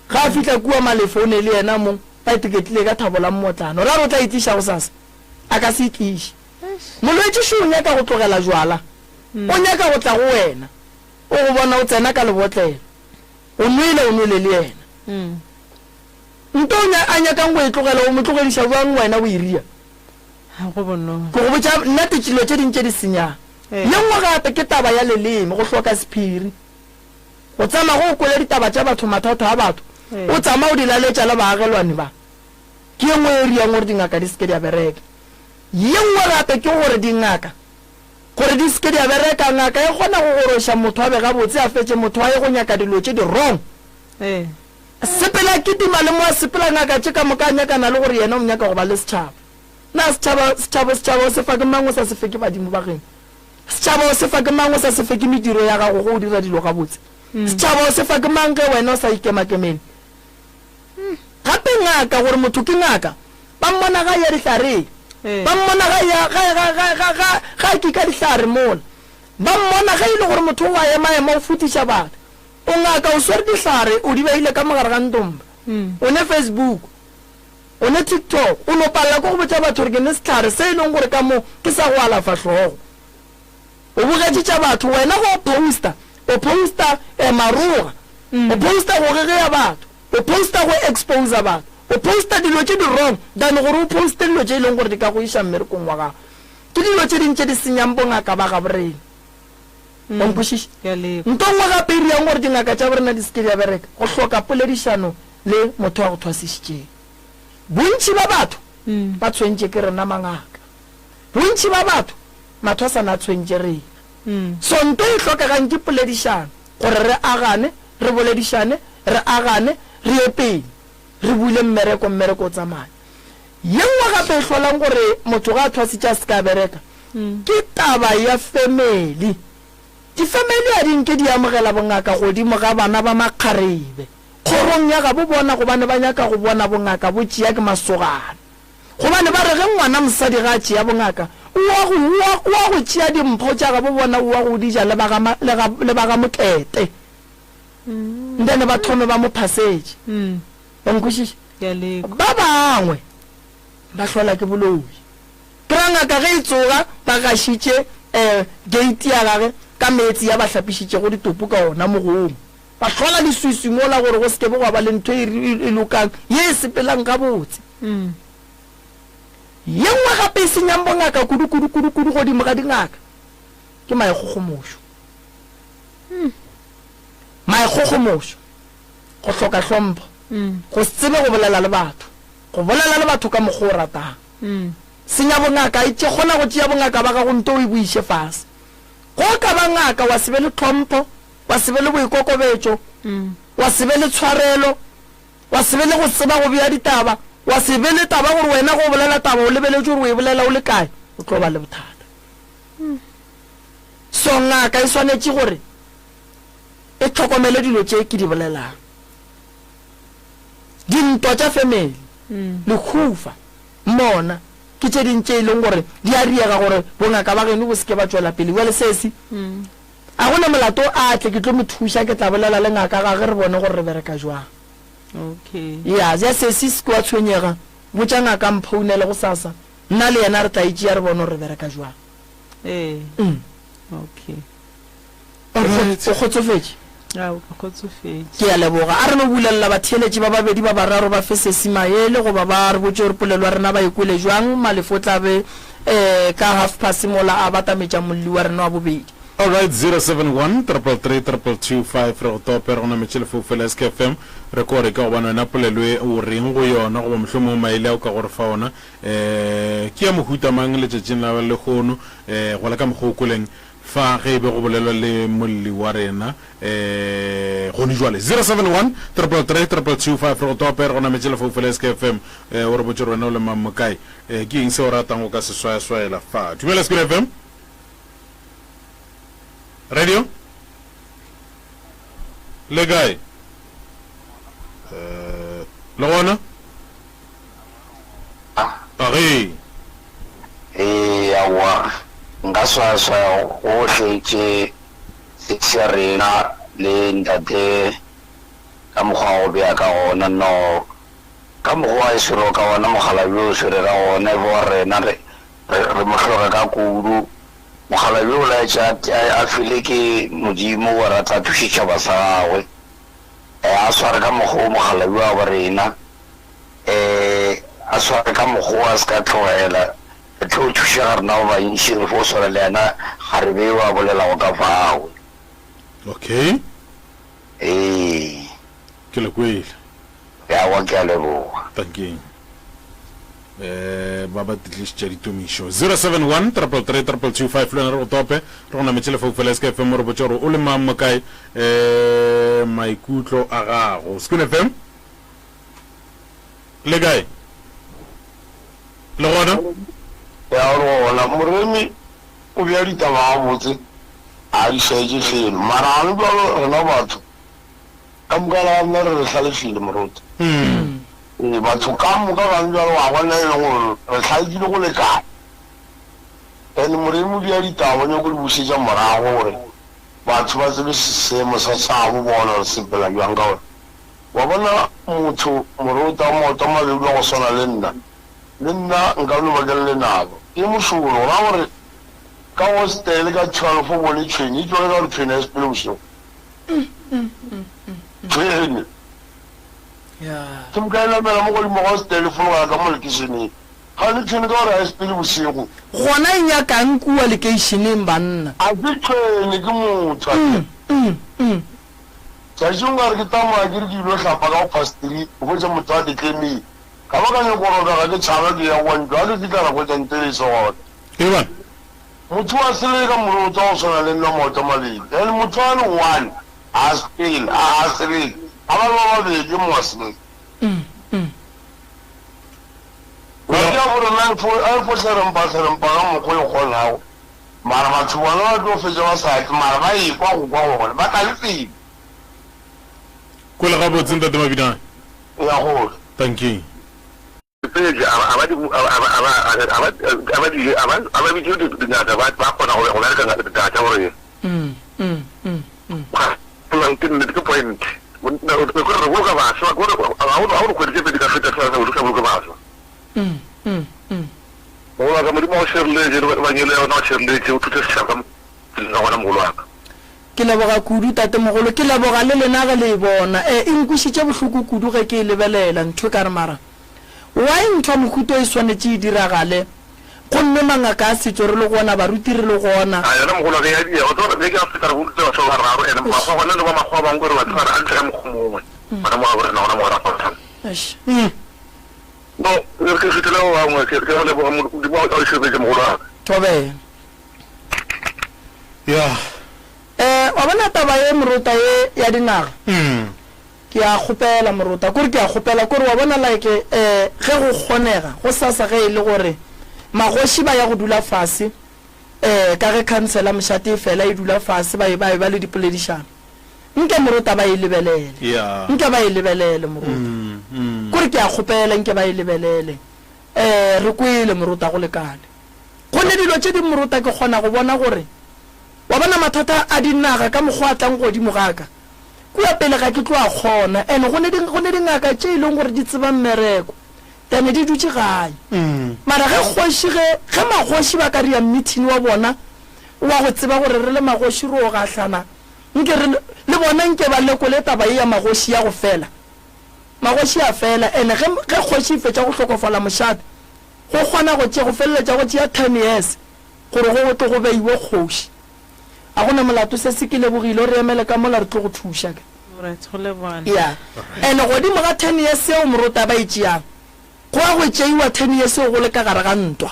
ga a fitlha kua malefo o ne le yena mo ba iteketlile ka thabola mmotlano ra re o tla itliša go sasa a ka se itliše molwetši šo o nyaka go tlogela jwala o nyaka go tla go wena o go bona o tsena ka lebotlelo o nwele le yena nto a nyakang go e tlogela o mo tlogediša jwang wena o iria ko go botša nna ditšilo tše dintše di senyang ye nngwe gape ke taba ya leleme go hloka sephiri go tsama go o kwele ditaba tša batho mathata a batho o tsama o di laletša le baagelwane ba ke ye nngwe e riang gore dingaka di seke di a bereka ye nngwe gape ke gore dingaka gore di seke di a bereka ngaka e kgona go goroša motho a be gabotse a fetše motho a ye go nyaka dilo tše di wrong sepela kitima le mo a sepela ngaka tše ka moka a nyakana le gore yena o nyaka go ba le setšhaba na setšhaba o sefa ke mang o sa se feke badimo ba geng setšhaba o sefa ke mang o sa se feke mediro ya gago go o dira dilo gabotse setšhaba o sefa ke mang ge wena o sa ikemakemene gape ngaka gore motho ke ngaka ba mmona ga ya dihlare ba mmona ga kika dihlare mola ba mmona ga ile gore motho wa ema o futiša batho o ngaka o swere dihlare o di beile ka mogare ga ntomba o ne Facebook o ne TikTok o no palela ko go botša batho re ke ne sehlare se e leng gore ka mo ke sa go alafa tlhogo o bogetšitša batho wena go posta maroga o posta go gegeya batho o posta go exposa batho o posta dilo tše di wrong than gore o poste dilo tše e leng gore di ka go iša mmerekong wa gago ke dilo tše dintše di senyang bongaka ba ga borena onkwešiše nto ngwe gape e riang gore dingaka tša borena di seke di a bereka go hloka poledišano le motho wa go thwasišitšeng bontši ba batho ba tshwentše ke rena mangaka bontši ba batho matho a sana a tshwentše rena so nto e hlokegang ke poledišano gore re agane re boledišane re agane re ye pele re bule mmereko o tsamaya ye nngwe gape e hlolang gore motho ga a thwasitša a se ka bereka ke taba ya family difamily a dinke di amogela bongaka godimo ga bana ba makgarebe kgorong ya ga bo bona gobane ba nyaka go bona bongaka bo tšea ke masogana gobane ba re ge ngwana mosadi ga a tšea bongaka wa go tšea dimpho tša ga bo bona wa go dija le baga mokete then ba thome ba mo passage engkushishe ya le ba bangwe ba hlola ke boloi kranga ka ge itsoga ba gashitše gate ya gage ka metsi ya ba hlapišitše go ditopo ka ona mogong ba hlola diswiswi mola gore go seke bo gwa ba le ntho e lokang ye e sepelang ka botse ye nngwe gape e senyang bongaka kudu godimo ga dingaka ke maekgogomošo maekgogomošo go hloka hlompho go tsebe go bolela le batho ka mokgwa o ratang senya bongaka e tše kgona go tšea bongaka ba ga go nto o e boiše fase go ka ba ngaka wa se be le tlhompho wa se be le boikokobetšo wa se be le tshwarelo wa se be le go tseba go bea ditaba wa se be le taba gore wena go bolela taba o lebeletše gore o e bolela o le kae o tlo ba le bothata so ngaka e swanetše gore e tlhokomele dilo tše ke di bolelang dintwa tša family lekhufa mona ke tše dintše e leng gore di a riega gore bongaka ba geno bo seke ba tšwela pele wele sesi a gona molato a tle ke tlo mo thuša ke tla bolela le ngaka ga ge re bone gore re bereka jwang okay ya ja sesi se kwa tshwenyega botša ngaka mphounele go sasa nna le yena re tla itšea re bone gore re bereka jwang okay o kgotsofetše a o kgotsofetše ke ya leboga a re no bulelela batheeletši ba babedi ba bararo ba fe sesi maele goba ba re botse gore polelo wa rena ba ekole jwang malefo o tla be ka 30 mola a batametša molli wa rena wa bobedi alright 071 333 re go tope re gona metšhelefo fela SKFM re kore ka go bana wena polelo e o reng go yona goba mohlomong maele a o ka gore fa ona ke ya mohuta mang letšatšing la le kgono go la ka mokgokoleng fa ge be go bolelwa le molli wa rena gone jwale 071 333 re go tope re gona metšhelefo fela SKFM o re botse wena o le mammokae ke eng se o ratang go ka se swaya fa dumela SKFM radio le guy le gona ari awa nka swaswa gohle tše se rena le ntate ka mokgwa go bea ka gona no ka mokgwa e sero ka gona mogala bjo o swere ka gona bo rena re mohloka ka kudu mogala bjo o laetša a file ke modimo wa rata thušitša ba sa gagwe a sware ka mokgwa mogala bjo a bo rena a sware ka mokgwa a se ka tlogela tlo thuša ga rena go bantši re fo swara le yena ga re be wa bolelago ka fagwe okay ke le kwele ya wa ke a leboga tankeng ba ba tlišitša ditomišo 071 333 le re go tope re gona metšhelefo fela SKFM re botse gore o le mang mo kae maikutlo a gago Skun FM le kae le gona ya gona moremi o bea ditaba ga botse a di šaetše felo mara gane bjalo rena batho ka mokala ga nna re re hlalefile morota batho ka moka gane bjalo ga gona e leng gore re tlhaekile go lekane and moremi bea ditaba nyako di bušetša morago gore batho ba tsebe seemo sa sabo bona re sepela bjang ka gore wa bona motho morota maoto a mabedi wa go swana le nna nka no bakele nabo e mošolo ra gore ka go stele ka 12 bone tšhwene e tswale ka gore tšhwene ya sepele bošego tšhwene ke mokaelamela mo godimo ga stele fologaya ka mo lekišeneng gane tšhwene ka gore ya sepele bošego gona e nyakang kua lekeišeneng banna a ke tšhwene ke motho tšašong ka re ke tamaya ke re ke ilo hlapa ka go pasteri o botša motho a deklemeng ka ba ka nyakoroka ga ke tšhaba ke ya gontlo a le fitlhela go tsentelese gona eban motho wa sele ka morotsa go swana le nna maoto mabedi and motho a le one a spele a sebele a ba ba babedi mo wa sebele ya gore na a foserempa ka mokgwa e kgonago mara batho bona ba tlo fetša ba saete mara ba ekwa go kwa gone ba tla le tsebe kwele ga botse ntate Mabinane ya gore tankeng pele aba bitse dingaka ba kgona go bereka data gore ke point go re boloka baswa go re kgwedi tse pedi ka feta sa go boloka baswa go la ka modimo o sherletse ba nyele yona o sherletse o thutse setšhaba ga gona mogolo wa ka ke leboga kudu tate mogolo ke leboga le lena ga le bona e nkušitše bohloko kudu ge ke lebelela ntho ka re mara wa ntho mohuto e swanetse e diragale go nne mangaka a setso re le gona baruti re le gona yona mogolo ge ya dia o tsora ke a feta re botse batho ba raro ene ba go bona le ba magwa bang gore ba tsara a ntle mo gomongwe bana mo gore na ona mo ra phatsa no re ke fitela wa mo ke le bo mo di ba o shebetse mogolo wa tobe ya wa bona taba ye moruta ye ya dinaga ke a gopela moruta kore ke a gopela kore wa bona like ge go kgonega go sasa ge e le gore magoši ba ya go dula fase ka ge councilor mošate fela e dula fase ba ba le dipoledišano nke moruta ba e lebelele nke ba e lebelele moruta kore ke a gopela nke ba e lebelele re kwele moruta go lekane go ne dilo tše di moruta ke kgona go bona gore wa bona mathata a dinaga ka mokgwa tlang godimo gaka kua pele ga ke tloa kgona ene go ne dingaka tše e leng gore di tseba mmereko tane di dutse gae mara ge magoši ba ka ria meeting wa bona wa go tseba gore re le magoši re o gahlana nke le bona nke ba lekole taba e ya magoši ya go fela magoši a fela ene ge kgoši e fetša go hlokofala mošate go kgona go feleletša go tšea 10 years gore go tle go beiwe kgoši a gona molato se se ke lebogile o re emele ka mola re tlo go thuša ke ya ene godimo ga 10 years seo moruta ba itšeang go a go tšeiwa 10 years seo go le ka gare ga ntwa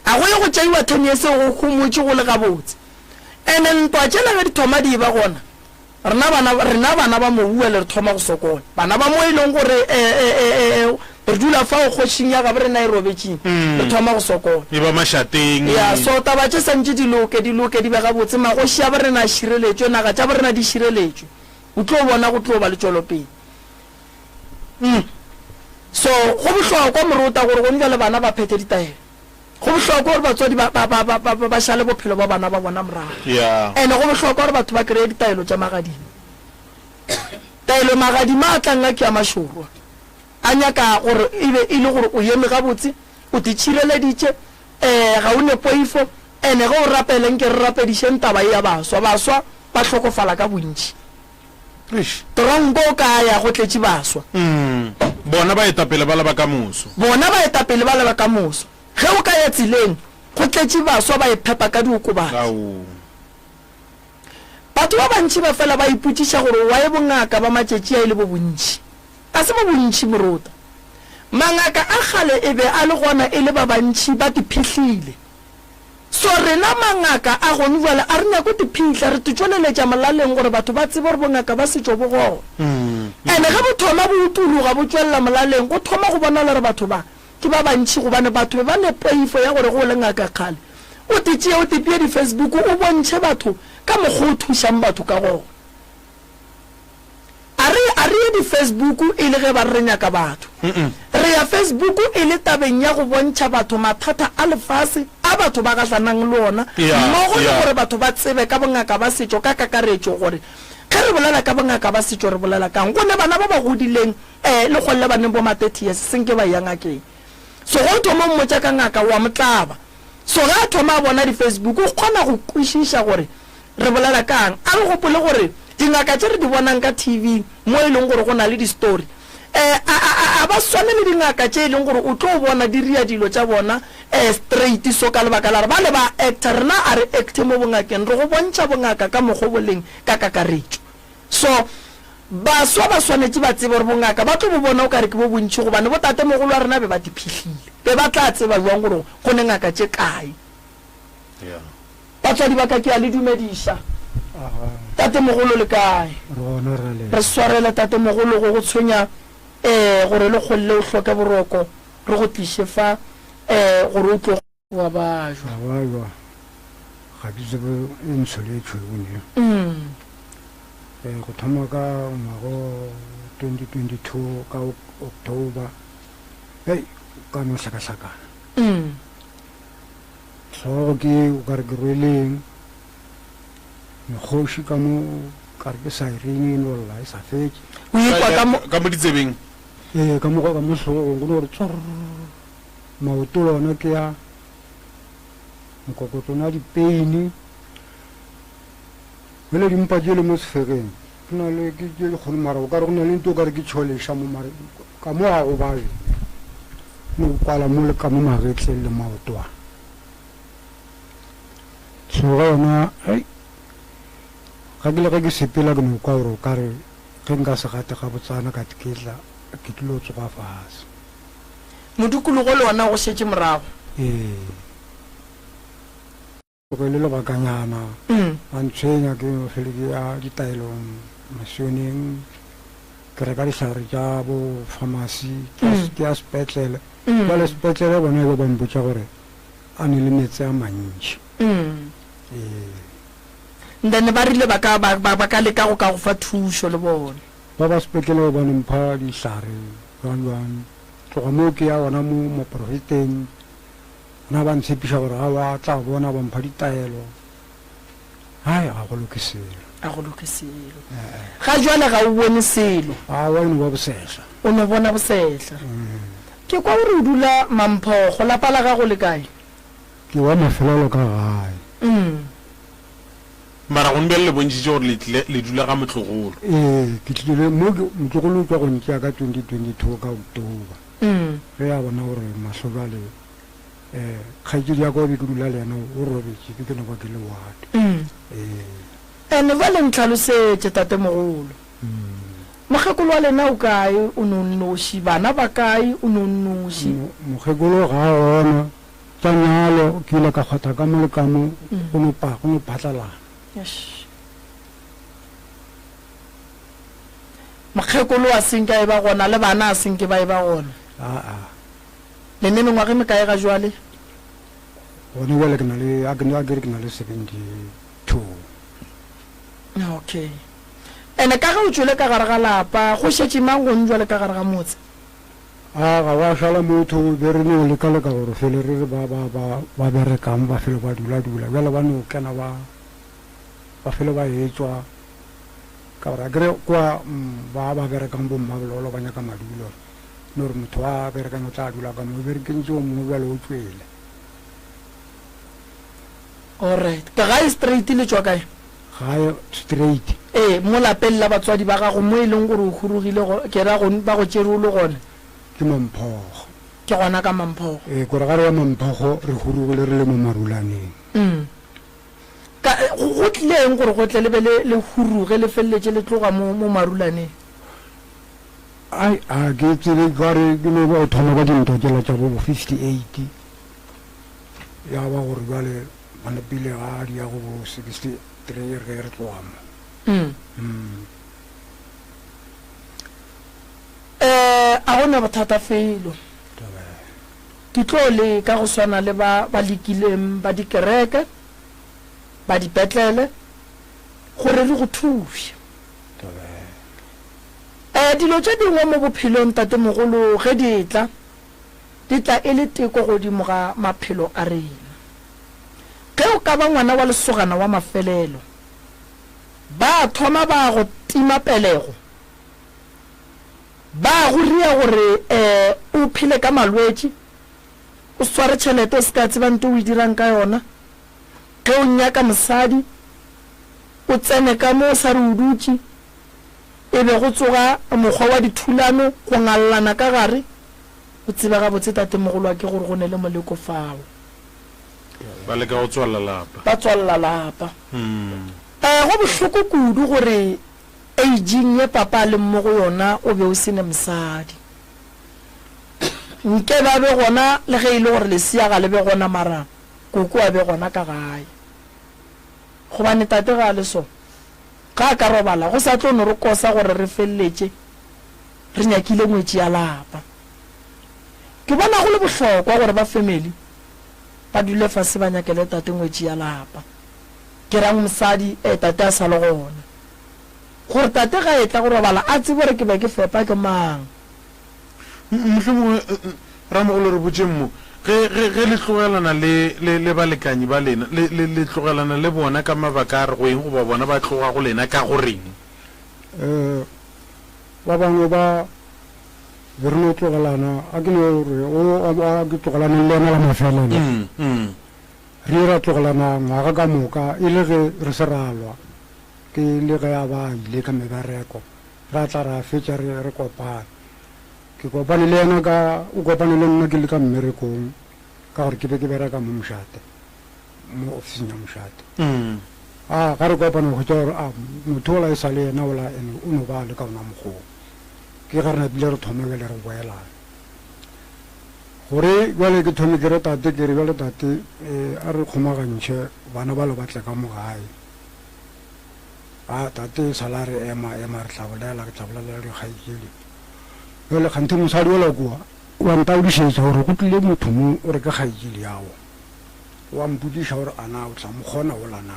a go ye go tšeiwa 10 years seo go humotse go le gabotse ene ntwa tšela ge di thoma di ba gona rena bana ba mobua le re thoma go sokola bana ba mo e leng gore re dula fa o kgošing ya gabe re na e robetšeng re thoma go sokola e ba mašateng ya so taba tše santše di loke di bega botse magoši ya ba re na šireletšwe naga tša ba re na di šireletšwe o tlo bona go tlo ba le tšwelopele so go bohlokwa moruta gore go nja le bana ba phete ditaelo go bohlokwa gore batswadi ba šale bophelo ba bana ba bona morago ene go bohlokwa gore batho ba kry-e ditaelo tša magadimo taelo magadimo a tlang a ke a mašorwa a nyaka gore e le gore o eme gabotse o ditšhireleditše ga o ne poifo ene ge o rapeleng ke re rapedišeng taba e ya baswa ba hlokofala ka bontši tronko o ka ya go tletše baswa bona ba etapele ba leba ka moso ge o ka ya tseleng go tletše baswa ba iphepa ka diokobatsi batho ba bantši ba fela ba ipotšiša gore wa e bongaka ba matšetši a e le bo bontši a se bo bontši moruta mangaka a gale e be a le gona e le ba bantši ba diphihlile so rena mangaka a gone jale a re nyako diphihla re tšweleletša molaleng gore batho ba tsebe gore bongaka ba setšo bo gona ene ge bo thoma bo utologa bo tšwelela molaleng go thoma go bona le re batho ba ke ba bantši gobane batho ba ne poifo ya gore go le ngaka kgale o titšee o tipie di-Facebook o bontšhe batho ka mokgwa o thušang batho ka gona a re ye di-Facebook e le ge ba re nyaka batho re ya Facebook e le tabeng ya go bontšha batho mathata a lefase a batho ba gašlanang le ona mmogo le gore batho ba tsebe ka bongaka ba setšo ka kakaretšo gore ge re bolela ka bongaka ba setšo re bolela kang gone bana ba ba godileng le kgolele baneng bo ma-30 years senke ba yangakeng so go thoma mmotša ka ngaka wa motlaba so ge a thoma a bona di-Facebook o kgona go kwešiša gore re bolela kang a re gopole gore dingaka tše re di bonang ka TV mo e leng gore go na le di-story a ba swane le dingaka tše e leng gore o tlo bona di ria dilo tša bona straight so ka lebaka la re ba le ba acta rena a re acte mo bongakeng re go bontšha bongaka ka mokgwa boleng ka kakaretšo so baswa ba swanetše ba tsebe gore bongaka ba tlo bo bona o kare ke bo bontši gobane bo tate mogolo wa rena be ba diphihlile be ba tla tseba jwang gore go ne ngaka tše kae batswadi ba ka ke a le dumediša tate mogolo le kae re swarele tate mogolo go tshwenya gore le kgolle o hloke boroko re go tliše fa gore o tlo wa bajwa ga ke tsebe e ntsholetšwe one go thoma ka ngwago 2022 ka October ka no hlakahlakana so ke o ka re ke rweleng mekgoši ka mo ka re ke siren no lla e sa fetse o ikwa ka mo ditsebeng ka mo hlogong go re tsor maoto lona ke ya mokokotlona dipeini le dimpa di le mo sefegeng ke na le ke le kgone mara o ka re go na le ntho o ka re ke tšholesha mo mare ka mo a go baje mo kwala mo le ka mo magetle le maotoa so ga yona ga ke le ga ke sepela ke no kwa gore o ka re ge nka se gate ga botsana ka tiketla ke tlilo tsoga fase modukologo le ona go šetse morago go le lebakanyana a ntshwenya ke fele ke ya ditaelong masioneng ke reka ditlhare tša bo pharmacy ke ya sepetlele jale sepetlele bona ke bampotsa gore a ne le metse a mantši then ba rile ba ka leka go ka go fa thuso le bone ba ba sepetlele ba ne mpha ditlhare jwang tloga moo ke ya gona mo moprofeteng na ba ntshepiša gore ga ba tla bona ba mpha ditaelo hai ga go lokiselo ga jwale ga o bone selo a wa no ba bosehla o ne bona bosehla ke kwa gore o dula Mamphogo lapa la ga go le kae ke wa mafelelo ka gae mara go nbele le bontšitše gore le dula ga motlogolo ke tlile mo motlogolo o tswa go ntšea ka 2022 ka October ge ya bona gore mahlobale kgaitsedi ya kwa be ke dula le yena o robetse ke ne kwa ke le wate ene ba le ntlhalosetse tate mogolo mokgekolo wa lena o kae o nonnoši bana ba kae o nonnoši mokgekolo ga a ona tša nyalo ke ile ka kgotha ka molekano go no phatlalana mokgekolo a senke e ba gona le bana a senke ba e ba gona le ne mengwage me kae ga jwale gone jale ke na le a kere ke na le 72 okay ene ka ga o tswele ka gare ga lapa go šetse mang gone jwale ka gare ga motse ga ba šala motho be re ne le ka gore fele re ba berekang ba fele ba dula jale ba no kena ba fele ba etswa ka gore a kere kwa ba berekang bo mmabololo ba nyaka madulo no re motho wa berekang o tla dula ka mo berekentse o mongwe jale o tswele alright ka ga straight le tswa kae ga straight mo lapeng la batswadi ba gago mo e leng gore o hurugile ke ra go ba go tšere o le gone ke Mamphogo ke gona ka Mamphogo kore ga re ya Mamphogo re hurugile re le mo marulaneng go tlileng gore go tle le be le huruge le feleletse le tloga mo marulaneng a ke tsebe kare ke no ba o thoma ka dintwa tsela tša bo 58 ya ba gore jale manapile ga di ya go bo 63 re tlogamo a gona bothata felo ke tlo le ka go swana le ba lekileng ba dikereke ba dipetlele gore le go thuša dilo tše dingwe mo bophelong tate mogolo ge di tla e le teko godimo ga maphelo a rena ge o ka ba ngwana wa lesogana wa mafelelo ba thoma ba go tima pelego ba go ria gore o phile ka malwetši o sware tšhelete o se ka tseba nto o e dirang ka yona ge o nyaka mosadi o tsene ka mo o sa re o dutše e be go tsoga mokgwa wa dithulano go ngallana ka gare o tseba gabotse tate mogolo wa ke gore go ne le moleko fao ba leka go tswalela lapa ba tswalela lapa go bohloko kudu gore aging ye papa a le mo go yona o be o sene mosadi nke ba be gona le ge e le gore lesea ga le be gona mara koko a be gona ka gae gobane tate ga le so ga a ka robala go sa tlo no re kosa gore re feleletse re nyakile ngwetši ya lapa ke bona go le bohlokwa gore ba family ba dule fase ba nyakele tate ngwetši ya lapa ke rang mosadi tate a sa le gona gore tate ga e tla go robala a tsebe gore ke be ke fepa ke mang mohlomongwe ramogolo re botse mmo ge le tlogelana le balekanyi ba lena le tlogelana le bona ka mabaka a re go eng goba bona ba tloga go lena ka goreng ba bangwe ba be re no tlogelana a ke no re a ke tlogelana le lena la mafelelo re ra tlogelana ngwaga ka moka e le ge re se ralwa ke le ge a ba ile ka mebereko ra tla ra fetša re kopane ke kopane le yena o kopane le nna ke le ka mmerekong ka gore ke be ke bereka mo Mošate mo ofising ya Mošate ga re kopane go tša gore motho ola e sa le yena ola ene o no ba le ka ona mokgoo ke ga re napile re thome le re boelana gore jale ke thome ke re tate ke re jale tate a re kgomagantšhe bana ba le batle ka mo gae tate sala re ema re tlabolela dikgaikedi jale kgante mosadi ola kua wa ntaodišetša gore go tlile motho mo o re ke kgaikedi yago wa mpodiša gore ana o tla mo kgona ola na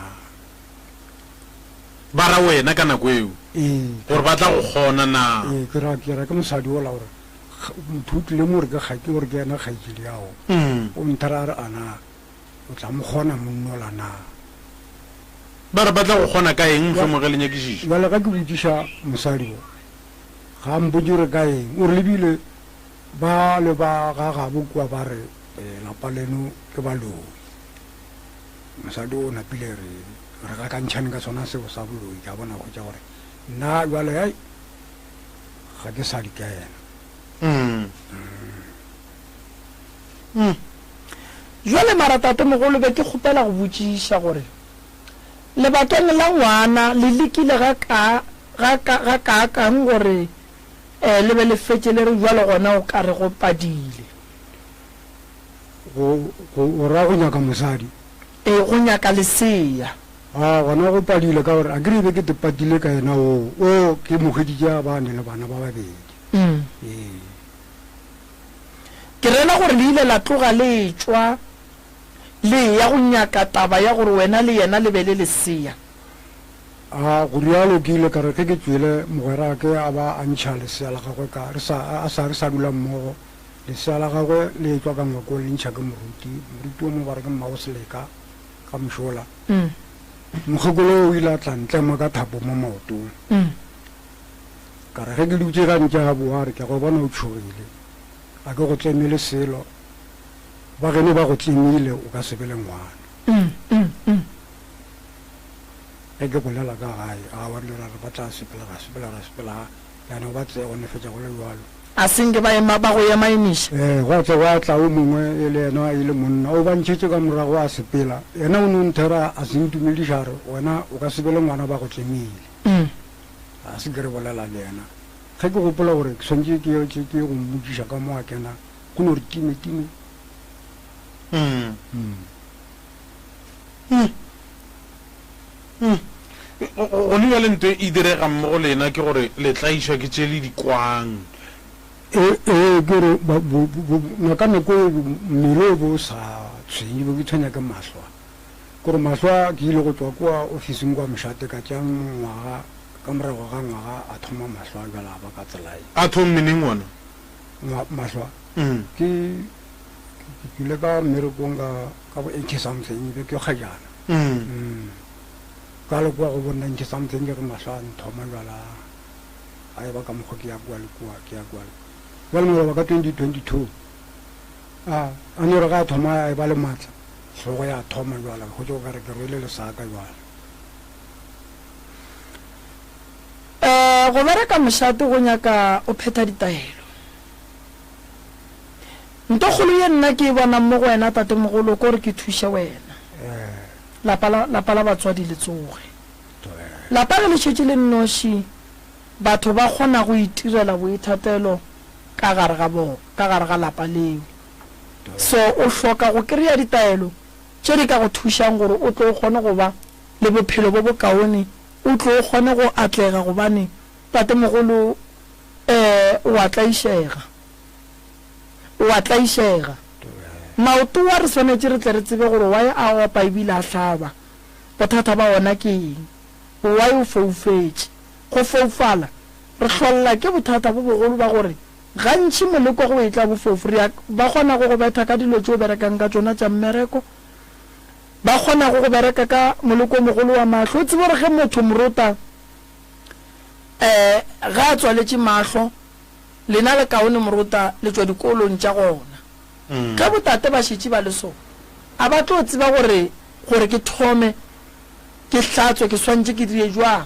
ba ra wena ka nako eo gore ba tla go kgona na ke ra ke mosadi ola gore motho o tlile mo re ke kgaike gore ke ena kgaikedi yago o nthara re ana o tla mo kgona monnola na ba re ba tla go kgona ka eng fo mo ge le nyakišiša jale ka ke boitiša mosadi o ga mpodi re ka eng o re lebile ba le ba ga gabo kua ba re lapa leno ke baloi mosadi o napile re ka kantšhane ka sona seo sa boloi ka bona go tša gore nna jale ai ga ke sadi ka yena jale maratate mogolo be ke kgopela go botšiša gore lebatong la ngwana le lekile ga kaakang gore le be le fetse le re jwale gona o ka re go padile go ra go nyaka mosadi go nyaka lesea gona go padile ka gore a ke re be ke te padile ka yena o ke mogeditše a bane le bana ba babedi ke rena gore le ile la tloga le tšwa le ya go nyaka taba ya gore wena le yena le be le lesea go rialo ke ile ka re ge ke tswele mogwera ke a ba a ntšha lesea la gagwe ka re sa dula mmogo lesea la gagwe le tswa ka ngwako le ntšha ke moruti o mo ba re ke mmago seleka ka mošola mokgekolo o ile a tla ntlema ka thapo mo maotong ka re ge ke dutse ka ntša ga boa re ke go bona o tšhogile a ke go tlemele selo ba gene ba go tlemile o ka sebele ngwana ge ke bolela ka gae a wa le ra re ba tla sepela yana ba tse go nefetša go le jalo a senke ba go ema emiša go tle go tla o mongwe e le yena a ile monna o bantšhetse ka morago a sepela yena o ne o nthera a se ntumediša re wena o ka sebele ngwana ba go tlemile a se ke re bolela le yena ge ke gopola gore ke swantse ke go mmotsiša ka mo a kena go ne re time go le bjale nto e direga mmogo lena ke gore le tlaišwa ke tše le dikwang kere naka nako mmele o bo sa tshwenye bo ke tshwenya ke mahlwa kore mahlwa ke ile go tswa kwa ofising kwa Mošate ka tša ngwaga ka morago ga ngwaga a thoma mahlwa jala ba ka tselae a thommeneng ona mahlwa ke ile ka mmerekong ka bo 80 something be ke kgajana ka le kwa go bona 80 something ke re mahlwa nthoma jala a e ba ka mokgwa ke ya kwa le kwa ke ya kwa ba le mo ba ka 2022 a ne re ga thoma e ba le matla so go ya thoma jala go tšo ka re ke rwele le saka jala go bereka Mošate go nyaka o pheta ditaelo ntokgolo ye nna ke bona mo go wena tate mogolo ko re ke thuše wena lapa la batswadi le tsoge lapa ge le šetše le nnoši batho ba kgona go itirela boithatelo ka gare ga lapa leo so o hloka go kry-a ditaelo tše di ka go thušang gore o tlo o kgone go ba le bophelo bo bokaone o tlo o kgone go atlega gobane tate mogolo o a tlaišega maoto wa re swanetše re tle re tsebe gore wa a opa ebile a hlaba bothata ba ona ke eng wa o foufetše go foufala re hlolla ke bothata bo bogolo ba gore gantši moleko go e tla bofofori ba kgona go betha ka dilo tse o berekang ka tsona tša mmereko ba kgona go bereka ka moleko mogolo wa mahlo o tsebe gore ge motho moruta ga a tswaletše mahlo lena le kaone moruta le tswa dikolong tša gona ka botate ba šetše ba le so a ba tlo tseba gore ke thome ke hlatswe ke swantse ke dire jwang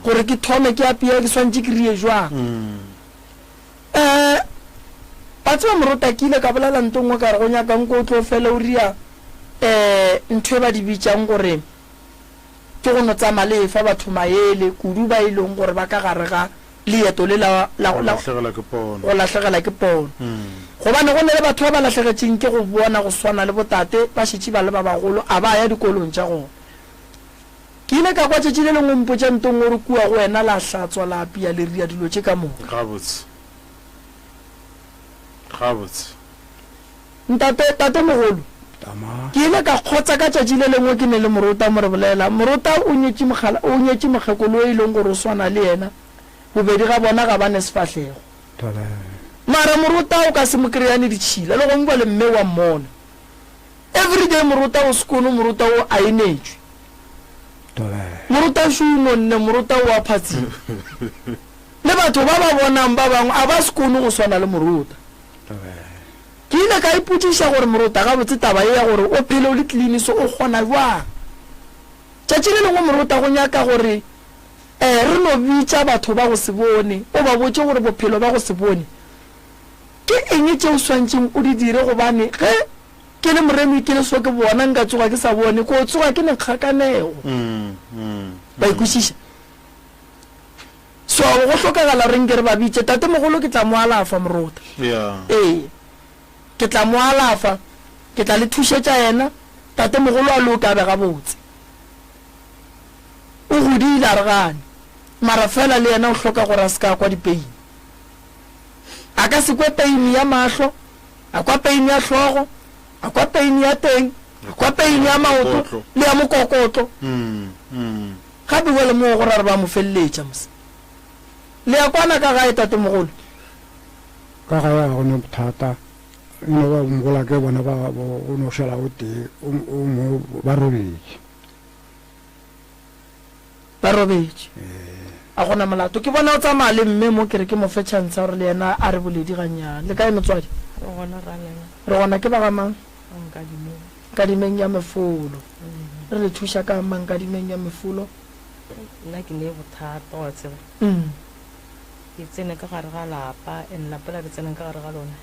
gore ke thome ke apea ke swantse ke rie jwang ba tseba moruta ke ile ka bolela ntongwe ka re go nyakang ko o tlo fela o ria ntho e ba di bitsang gore ke go no tsamaya le fa batho maele kudu ba ileng gore ba ka gare ga leeto le go latlhegela ke pono gobane go ne le batho ba ba latlhegetseng ke go bona go swana le botate ba šetše ba le ba bagolo a ba ya dikolong tša gona ke ile ka kwa tšetši le lengwe mpotša ntong gore kua go wena la hlatswa la apea le ria dilo tše ka moka tate mogolo ke ile ka kgotsa ka tšatši le lengwe ke ne le moruta mo re bolela moruta o nyetše mokgekolo o e leng gore o swana le yena bobedi ga bona ga ba ne sefatlhego mara moruta o ka se mo kry-ane ditšhila le gongwe ba le mme wa mmona everyday moruta o sekono moruta o a enetswe moruta šumonne moruta o a phatsile le batho ba ba bonang ba bangwe a ba sekono go swana le moruta ke ile ka ipotšiša gore moruta ga botse taba e ya gore o phele o le tliliniso o kgona jwang tšatši le lengwe moruta go nyaka gore re no bitša batho ba go se bone o ba botse gore bophelo ba go se bone ke eng tšeo swantšeng o di dire gobane ge ke le moremi ke le so ke bona nka tsoga ke sa bone ko tsoga ke nekgakanego ba ikwešiša so go hlokagala reng ke re ba bitše tate mogolo ke tla mo alafa moruta ke tla mo alafa ke tla le thušetša yena tate mogolo a lo ka bega botse o godile a re gane mara fela le yena o hloka gore a se ka kwa dipeini a ka se kwe peini ya mahlo a kwa peini ya hlogo a kwa peini ya teng a kwa peini ya maoto le ya mokokotlo gape wele mo gore a re ba mo feleletša mose le ya kwana ka gae tate mogolo ka gae ga gone bothata eno ba mogola ke bona o no šala o tee ba robetše a gona molato ke bona o tsamaya le mme mo kere ke mo fe chance gore le yena a re boledi ganyana le kae motswadi re gona ke ba ga mang kadimeng ya mefolo re le thuša ka mang kadimeng ya mefolo nna ke ne bothata wa tseba ke tsene ka gare ga lapa and lapa la ke tseneng ka gare ga lona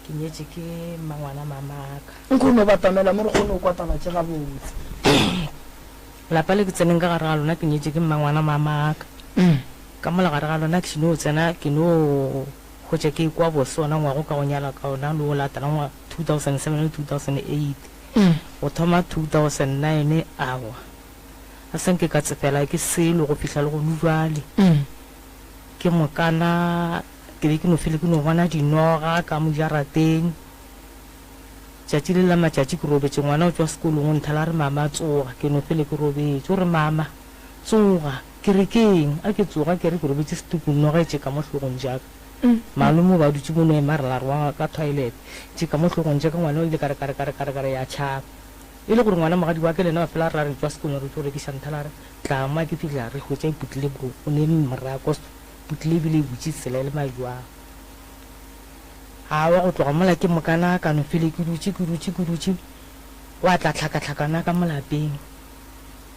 ke nyetse ke mangwana mamaka nko no batamela mo re kgone o kwataba tše gabotse lapa le ke tseneng ka gare ga lona ke nyetse ke mangwana mamaka ka mola gare ga lona ke seno tsena ke no go tše ke kwa bosona ngwago ka go nyala ka ona le o latela ngwa 2007 2008 o thoma 2009 awa a senke ka tsefela ke selo go fihla le go nujwale ke mokana ke be ke no fele ke no bona dinoga ka mo jarateng tšatši le la matšatši ke robetše ngwana o tswa sekolong o nthala re mama tsoga ke no fele ke robetše o re mama tsoga ke re keng a ke tsoga ke re ke robetše setupong nogetše ka mo hlogong jaka malome ba dutše mono emarela re wa ka toilet tše ka mo hlogong jaka ngwana o ile kare ya tšhaba e le gore ngwana mogadi wa ke lena ba fela re tswa sekolong re tlo rekiša nthala re tlama ke fitlha re hwetša iputlile bo o ne mmorako putlile ebile e botše tsela le majwang a wa go tloga mola ke mokana ka no fele ke dutše wa tla tlhakatlhakana ka molapeng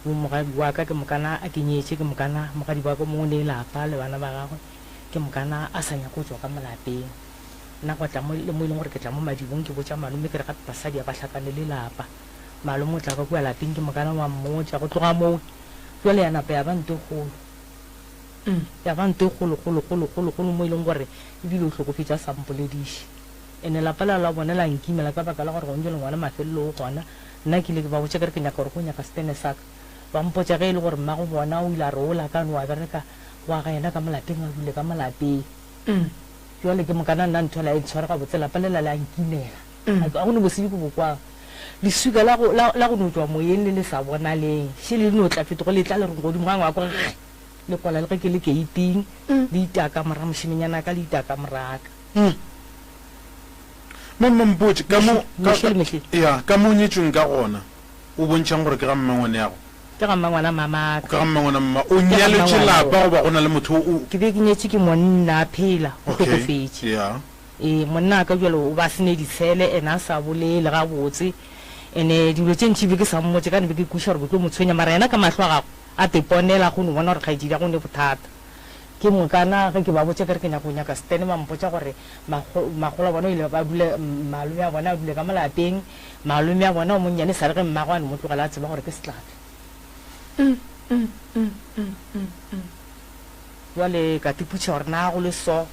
bo mogadi wa ka ke mokana a ke nyetše ke mokana mogadi wa ka mongwe le lapa le bana ba gagwe ke mokana a sa nyako tswa ka molapeng nna go tla mo e leng gore ke tla mo madibong ke botša malome ke re gape basadi a ba tlhakane le lapa malome o tla ka kua lapeng ke mokana wa mmotša go tloga moo jale ya napa ya ba nto kgolo mo e leng gore ebile o tlhokofetša sampolediše ene lapa la bone la nkimela ka baka la gore gonje le ngwana mafelelo o gona nna ke ile ke ba botša kere ke nyaka gore go nyaka setene saka ba mpotša ge e le gore mmago bona o ile a re o lakane wa bereka wa ga yena ka molapeng a dule ka molapeng jale ke mokana nna nthola e tshware ga botse lapa lela le a nkimela a gone bosedi ko bokwang lesuka la go no tswa moyeng le le sa bonaleng še le no tla fetogo le tla le re godimo ga ngwa ko le kola le ge ke le keiting le itaka mora mošhimenyana ka le itaka moraka mo mpotse ka mo mehle ya ka mo nyetsweng ka gona o bontšhang gore ke ga mmangwane yago ke ga mmangwana mamaka ka ga mmangwana mma o nyaletse lapa goba go na le motho o ke be ke nyetse ke monna phela go tlhokofetse ya monna ka jalo o ba sene ditshele ene a sa bolele ga botse ene dilo tse ntši be ke sa mmotse ka ne be ke kuša gore ke tlo mo tshwenya mara yena ka matlho a gago a teponela go ne bona gore kgaetsedi ya go ne bothata ke mokana ge ke ba botse kere ke nyako nyaka stene ba mpotsa gore magolo a bona o ile ba dule malome a bona a dule ka molapeng malome a bona o monnyane sa re ge mmagwane mo tlogela a tseba gore ke setlatle jale ka tiputša gore na go le so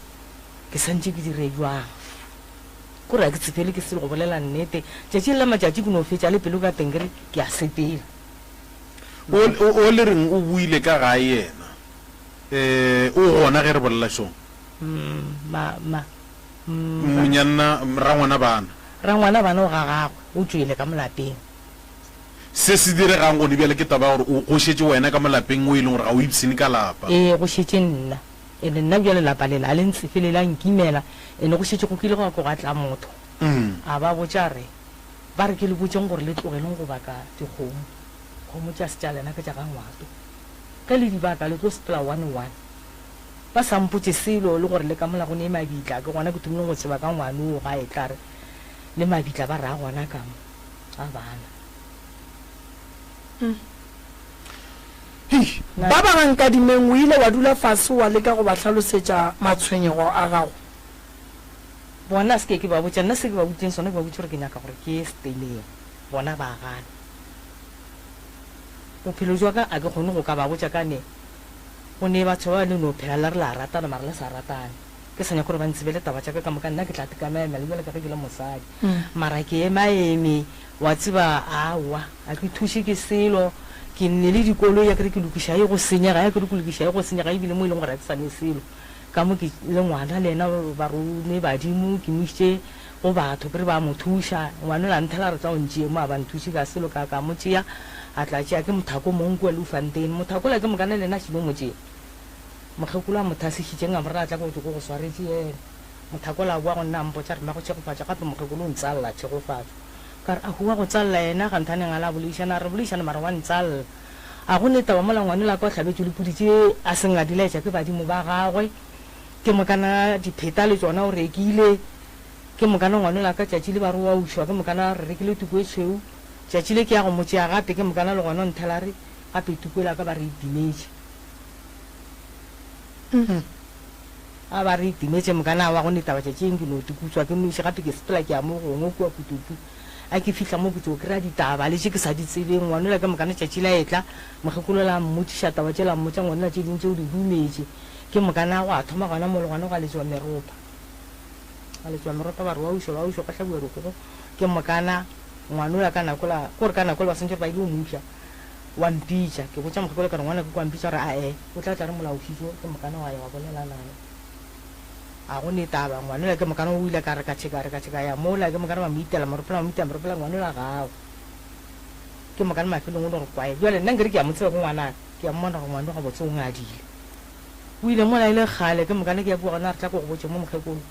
ke santse ke dire jwang kore a ke tsepele ke sele go bolela nnete tšatši le matšatši ke no fetša le pelo ka teng kere ke a sepela o le reng o buile ka gae yena o gona ge re bolela song monyanna rangwana bana o ga gagwe o tswele ka molapeng se se diregang go di bjale ke taba gore o šetse wena ka molapeng o e leng gore ga o ipsene ka lapa go šetse nna ene nna bjale lapa lela a le ntsefelela nkimela ene go šetse go kile go ka tla motho a ba botša re ba re ke le botseng gore le tlogeleng go baka dikgomo kgomo tša se tša lena ke tša ga ngwato ge le dibaka le tlo sepela 1-1 ba sampotse selo le gore le ka mola go ne mabitla ke gona ke thomileng go tseba ka ngwane o ga e tlare le mabitla ba raa gona kamo a bana ba bang ka dimeng o ile wa dula fase wa leka go ba tlhalosetša matshwenyego a gago bona se ke ba botša nna se ke ba botseng sone ke ba botse gore ke nyaka gore ke steleng bona ba gana bophelo jwa ka a ke kgone go ka ba botša ka ne go ne batho ba le no phela le re la ratana mara le sa ratane ke sanya gore ba ntsebele taba tša ka ka moka nna ke tla tekamaema le bjale ka ge ke le mosadi mara ke emaeme wa tseba awa a ke thuše ke selo ke nne le dikolo ya kere ke lokiša ye go senyega ya kere ke lokiša ye go senyega ebile mo e leng gore a ke sane selo ka mo ke le ngwana le ena ba rone badimo ke mošitše go batho kere ba mo thuša ngwane la nthela re tsa o ntšee mo a ba nthuše ka selo ka mo tšea a tla tšea ke mothako monkwe le ufanteng mothakola ke mokana le ena šino mo tšee mokgekolo a mothasešitšeng a morera a tla ko go swaretse ena mothakola a boa go nna mpotša re ma go tšhegofatša gape mokgekolo o ntsalela tšhegofatšo kare a hua go tsalela ena ga nthaneng a la boleišana re boleišana mara wa ntsalela a go netaba mola ngwane la ka o tlhabetše le puditše a seng a dilaetša ke badimo ba gagwe ke mokana dipheta le tsona o rekile ke mokana ngwane la ka tšatši le ba re wa ušwa ke mokana re rekile tuko e tšhweu tšatši le ke ya go motšea gape ke mokana le gona o nthela re gape tuko e la ka ba re itimetše a ba re itimetše mokana wa go netaba tšatšing ke no tukutswa ke noše gape ke sepela ke ya mo gongwe kua pututu a ke fihla mo botse o kry-a ditaba le tše ke sa di tsebeng ngwanela ke mokana tšatši la etla mokgekolo la mmotšiša taba tše la mmotša ngwanela tše ding tšeo di dumetše ke mokana go a thoma gona mole gona go a letšwa meropa ba re wa ušwa ka hlabuya dikgogo ke mokana ngwanola ka nakola kore ka nakola ba sentse ba ile o moša wa mpitša ke botša mokgekolo ka re ngwana ke kwa mpitša gore ae o tla tla re molaofišo ke mokana wa ya wa bolela nae a go netaba ngwanela ke mokana o ile ka re ka tšheka ya mola ke mokana ba moitela moropela ngwanela gago ke mokana mafelong o le gore kwae jale nna nkere ke ya motseba ko ngwana ke ya mmona gore ngwane ga botse o ngadile o ile mola ile gale ke mokana ke ya bua gona re tla ko go botse mo mokgekolo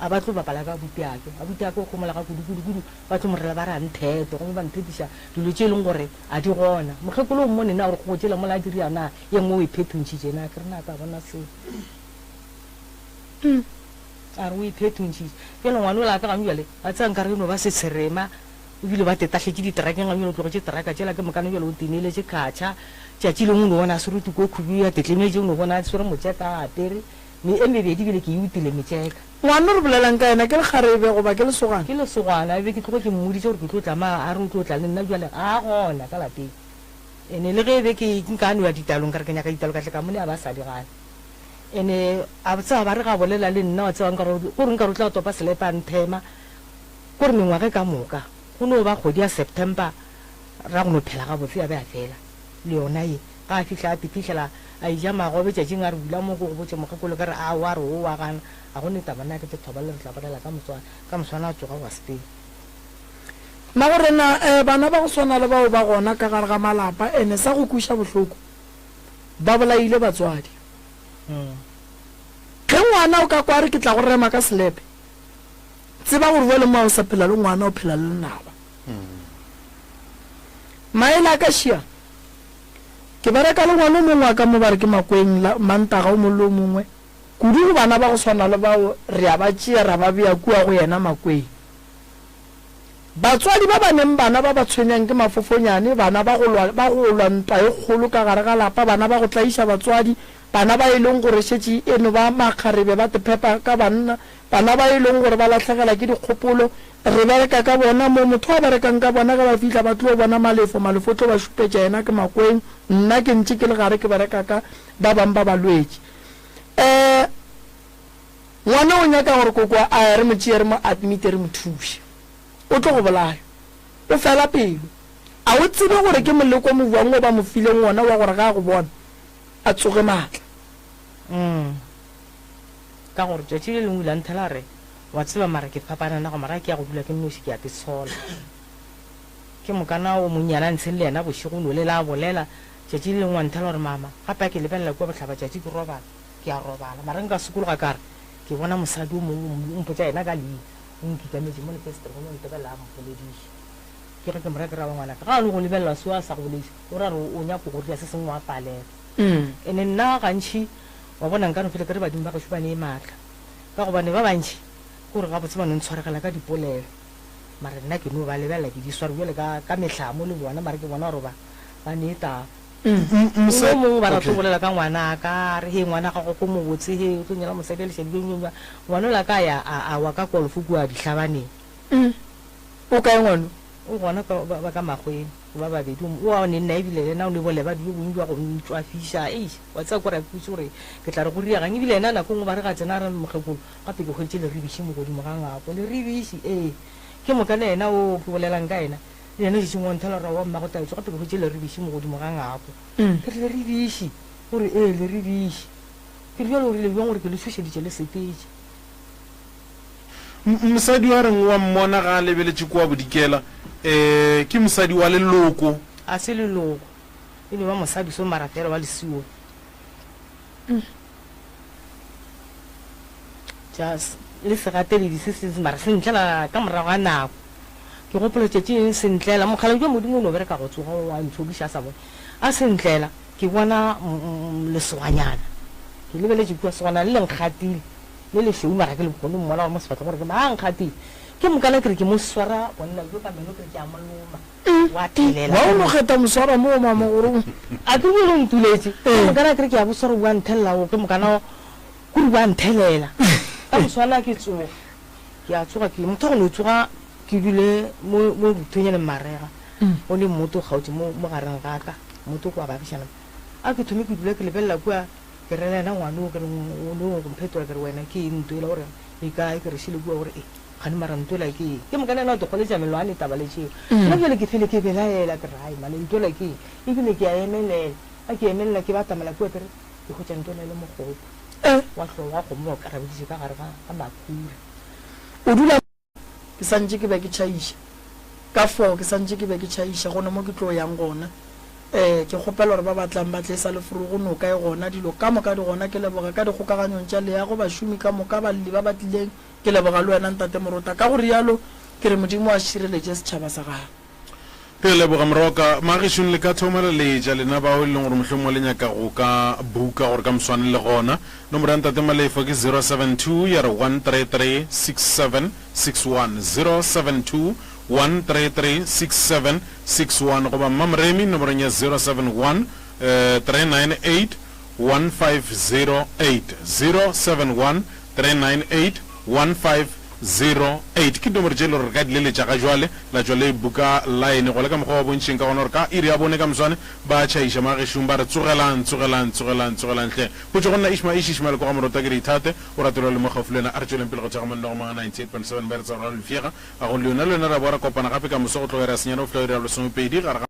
a ba tlo bapala ka abuteake o kgomola ga kudu ba tlo morela ba re a ntheto gomo ba nthetiša dilo tše e leng gore a di gona mokgekolo o mmonena gore go go tšela mola a diriana ye nngwe o e phetontšhitšena ke re na ka bona seo a re o iphetontšhitše fela ngwane o la ka gamjale a tsankare no ba se tsherema ebile ba tetatlhetse diterakeng gamjale o tlogetše teraka tšela ke mokane jale o teneletše kgatšha tšatši lengwe no bona a sere tuko khubi ya tetlemetse o no bona a swere motšeka apere me e mebedi bile ke utile metšeka ngwane re bolelang ka ena ke lekgarebe goba ke lesogana ke lesogana ebe ke tlogo ke mmoditše gore ke tlo tlama a re o tlo tla le nna jale a gona ka lapeng ene le ge ebe ke nkanoa ditalong ka re ke nyaka ditalo ka tleka mone a ba sa di gane ene a tseba ba re ga bolela le nna wa tsebang gore nka re o tla topa selepa nthema kore mengwage ka moka go no ba kgodi ya september ra go no phela ga botse a be a fela le yona ye ga a fitlha a pithitlhela a ija magobe tšatšing a re bula mo go go botse mokgekolo ka re a wa re o wa gana a go netabana ke tse thobalela re tla bolela ka moswana a tsoga wa spain nna gorena bana ba go swana le bao ba gona ka gare ga malapa ene sa go kuša bohloko ba bolaile batswadi ge ngwana o ka kwa re ke tla go rema ka slepe tseba gore jwale mo o sa phela le ngwana o phela le lenaba maele a ka šia ke bereka le ngwana o mongwe a ka mo ba re ke makweng mantaga o mollo o mongwe kudu go bana ba go swana le bao re a ba tšea ra ba bea kua go yena makweng batswadi ba baneng bana ba ba tshwenyang ke mafofonyane bana ba go lwa ntwa e kgolo ka gare ga lapa bana ba go tlaiša batswadi bana ba e leng gore šetše eno ba makgarebe ba tephepa ka banna bana ba e leng gore ba latlhegela ke dikgopolo re bereka ka bona mo motho a berekang ka bona ka ba fitlha ba tlo bona malefo tlo ba šupetša yena ke makweng nna ke ntše ke le gare ke bereka ka ba bang ba balwetse ngwana o nyaka gore koko a re motšee re mo admite re mo thuše o tlo go bolaya o fela pelo a o tsebe gore ke moleko mobuang o ba mo fileng ngwana wa gore ga a go bona a tsoge maatla ka gore tšatši le lengwe la nthela re wa tseba mara ke phapanana go mara ke ya go dula ke nnoši ke ya ke tshola ke mokana o monyana ntsheng le yena bošegono le la bolela tšatši le lengwe wa nthela gore mama gape ke lebelela kua botlhaba tšatši ke robala ke a robala mara nka sekologa kare ke bona mosadi o mongwe mpotsa yena ka leina o nkikametše mo lefestere go ntebela a mpolediše ke re ke mora ke raba ngwanaka ga le go lebelela seo a sa go boleiše o ra re o nyako go ria se sengwe wa palela ene nna gantšhi wa bona nka no fele ke re badimo ba gešo ba ne e maatla ka gobane ba bantšhi gore ga botse ba no ntshwaregela ka dipolelo mara nna ke no ba lebelela ke di sware bjale ka metlhamo le bona mara ke bona gore ba neetang o mongwe ba ratlo bolela ka ngwana ka re he ngwana ga go go mo botse he o tlo nyela mosadi le shedi ngwana ngwana la ka ya a wa ka kolofo kua dihlabaneng o ka ngwana o gona ba ka magweng ba babedi o a ne nna ebile lena o ne bole ba di bontsi wa go ntwa fisha wa tsa gore putso re ke tla re go ria gang ebile nna nako ngwe ba re ga tsena re mogekolo gape ke hwetse le ribishi mo godimo ga ngako le ribishi ke mokana ena o ke bolelang ka ena yena di sengwe nthela ra wa mma go taitse gape ke hwetse le ribishi mo godimo ga ngako ke le ribishi gore le ribishi ke re jalo re le bjang gore ke le tshwešeditše le sepetse mosadi wa reng wa mmona ga a lebeletše kua bodikela ke mosadi wa leloko a se leloko e le ba mosadi so mara fela wa lesiwo just le segatele di se mara se ntlela ka morago ga nako ke gopola tšetše se ntlela mokgala jo modimo o no bereka go tsoga wa ntšhobiša sa bone a se ntlela ke bona lesoanyana ke lebeletše kua segwana le lenkgatile le lešweu mara ke le bokgone mmola wa mo sefatla gore ke maankgatile ke mokana ke re ke mo swara bonna jo ka meno ke re ke a moloma wa thelela wa o no kgetha moswara mo mama gore a ke bile ntuletse ke mokana ke re ke a boswara wa nthelela o ke mokana kuri wa nthelela ka moswana ke tsoga ke a tsoga ke motho go no tsoga ke dule mo bothunyane marega o le motho gautse mo gareng gaka motho kwa babišana a ke thome ke dule ke lebelela kua ke re lena ngwane o ke re o no go mphetola ke re wena ke ntwela gore e kae ke re šile kua gore gane mara ntwela ke mokana ena to kgoletša melwane taba le tšeo nna bjale ke fele ke belaela ke re ai mane ntwela ke ebile ke a emelela a ke emelela ke batamela kua ke re ke hwetša ntwela le mogopo wa tlo wa kgomo wa karabediše ka gare ga makhure o dula ke santse ke be ke tšhaiša ka fo ke santse ke be ke tšhaiša gona mo ke tlo yang gona ke kgopela gore ba batlang ba tle sa leforo go noka e gona dilo ka moka di gona ke leboga ka dikgokaganyong tša leago bašomi ka moka balli ba batlileng ke leboga le wena ntate morota ka gore yalo ke re modimo a šireletše setšhaba sa gago ke leboga moroka magešong le ka thomeleletša lena bao e leng gore mohlomong le nyaka go ka buka gore ka moswane le gona nomoro ya ntate malefo ke 072 ya re 1336761 072 1336761 goba mmamremi nomorong ya 071 398 1508 071 398 1508 ke nomoro tše le gore re ka dileletša ga jwale la jwale buka line go le ka mokgwa wa bontšheng ka gona gore ka iri ya bone ka moswane ba tšhaiša magešong ba re tsogelang hle go tšo go nna ishmael ko ga morota ke reithate o ratelwa le mogafulena a re tšweleng pele go tšega manna go maga 98.7 ba re tsa rora lefiega ga go le yona le yona ra bo ra kopana gape ka moso go tlogera senyana go fitlha iri ya lesomepedi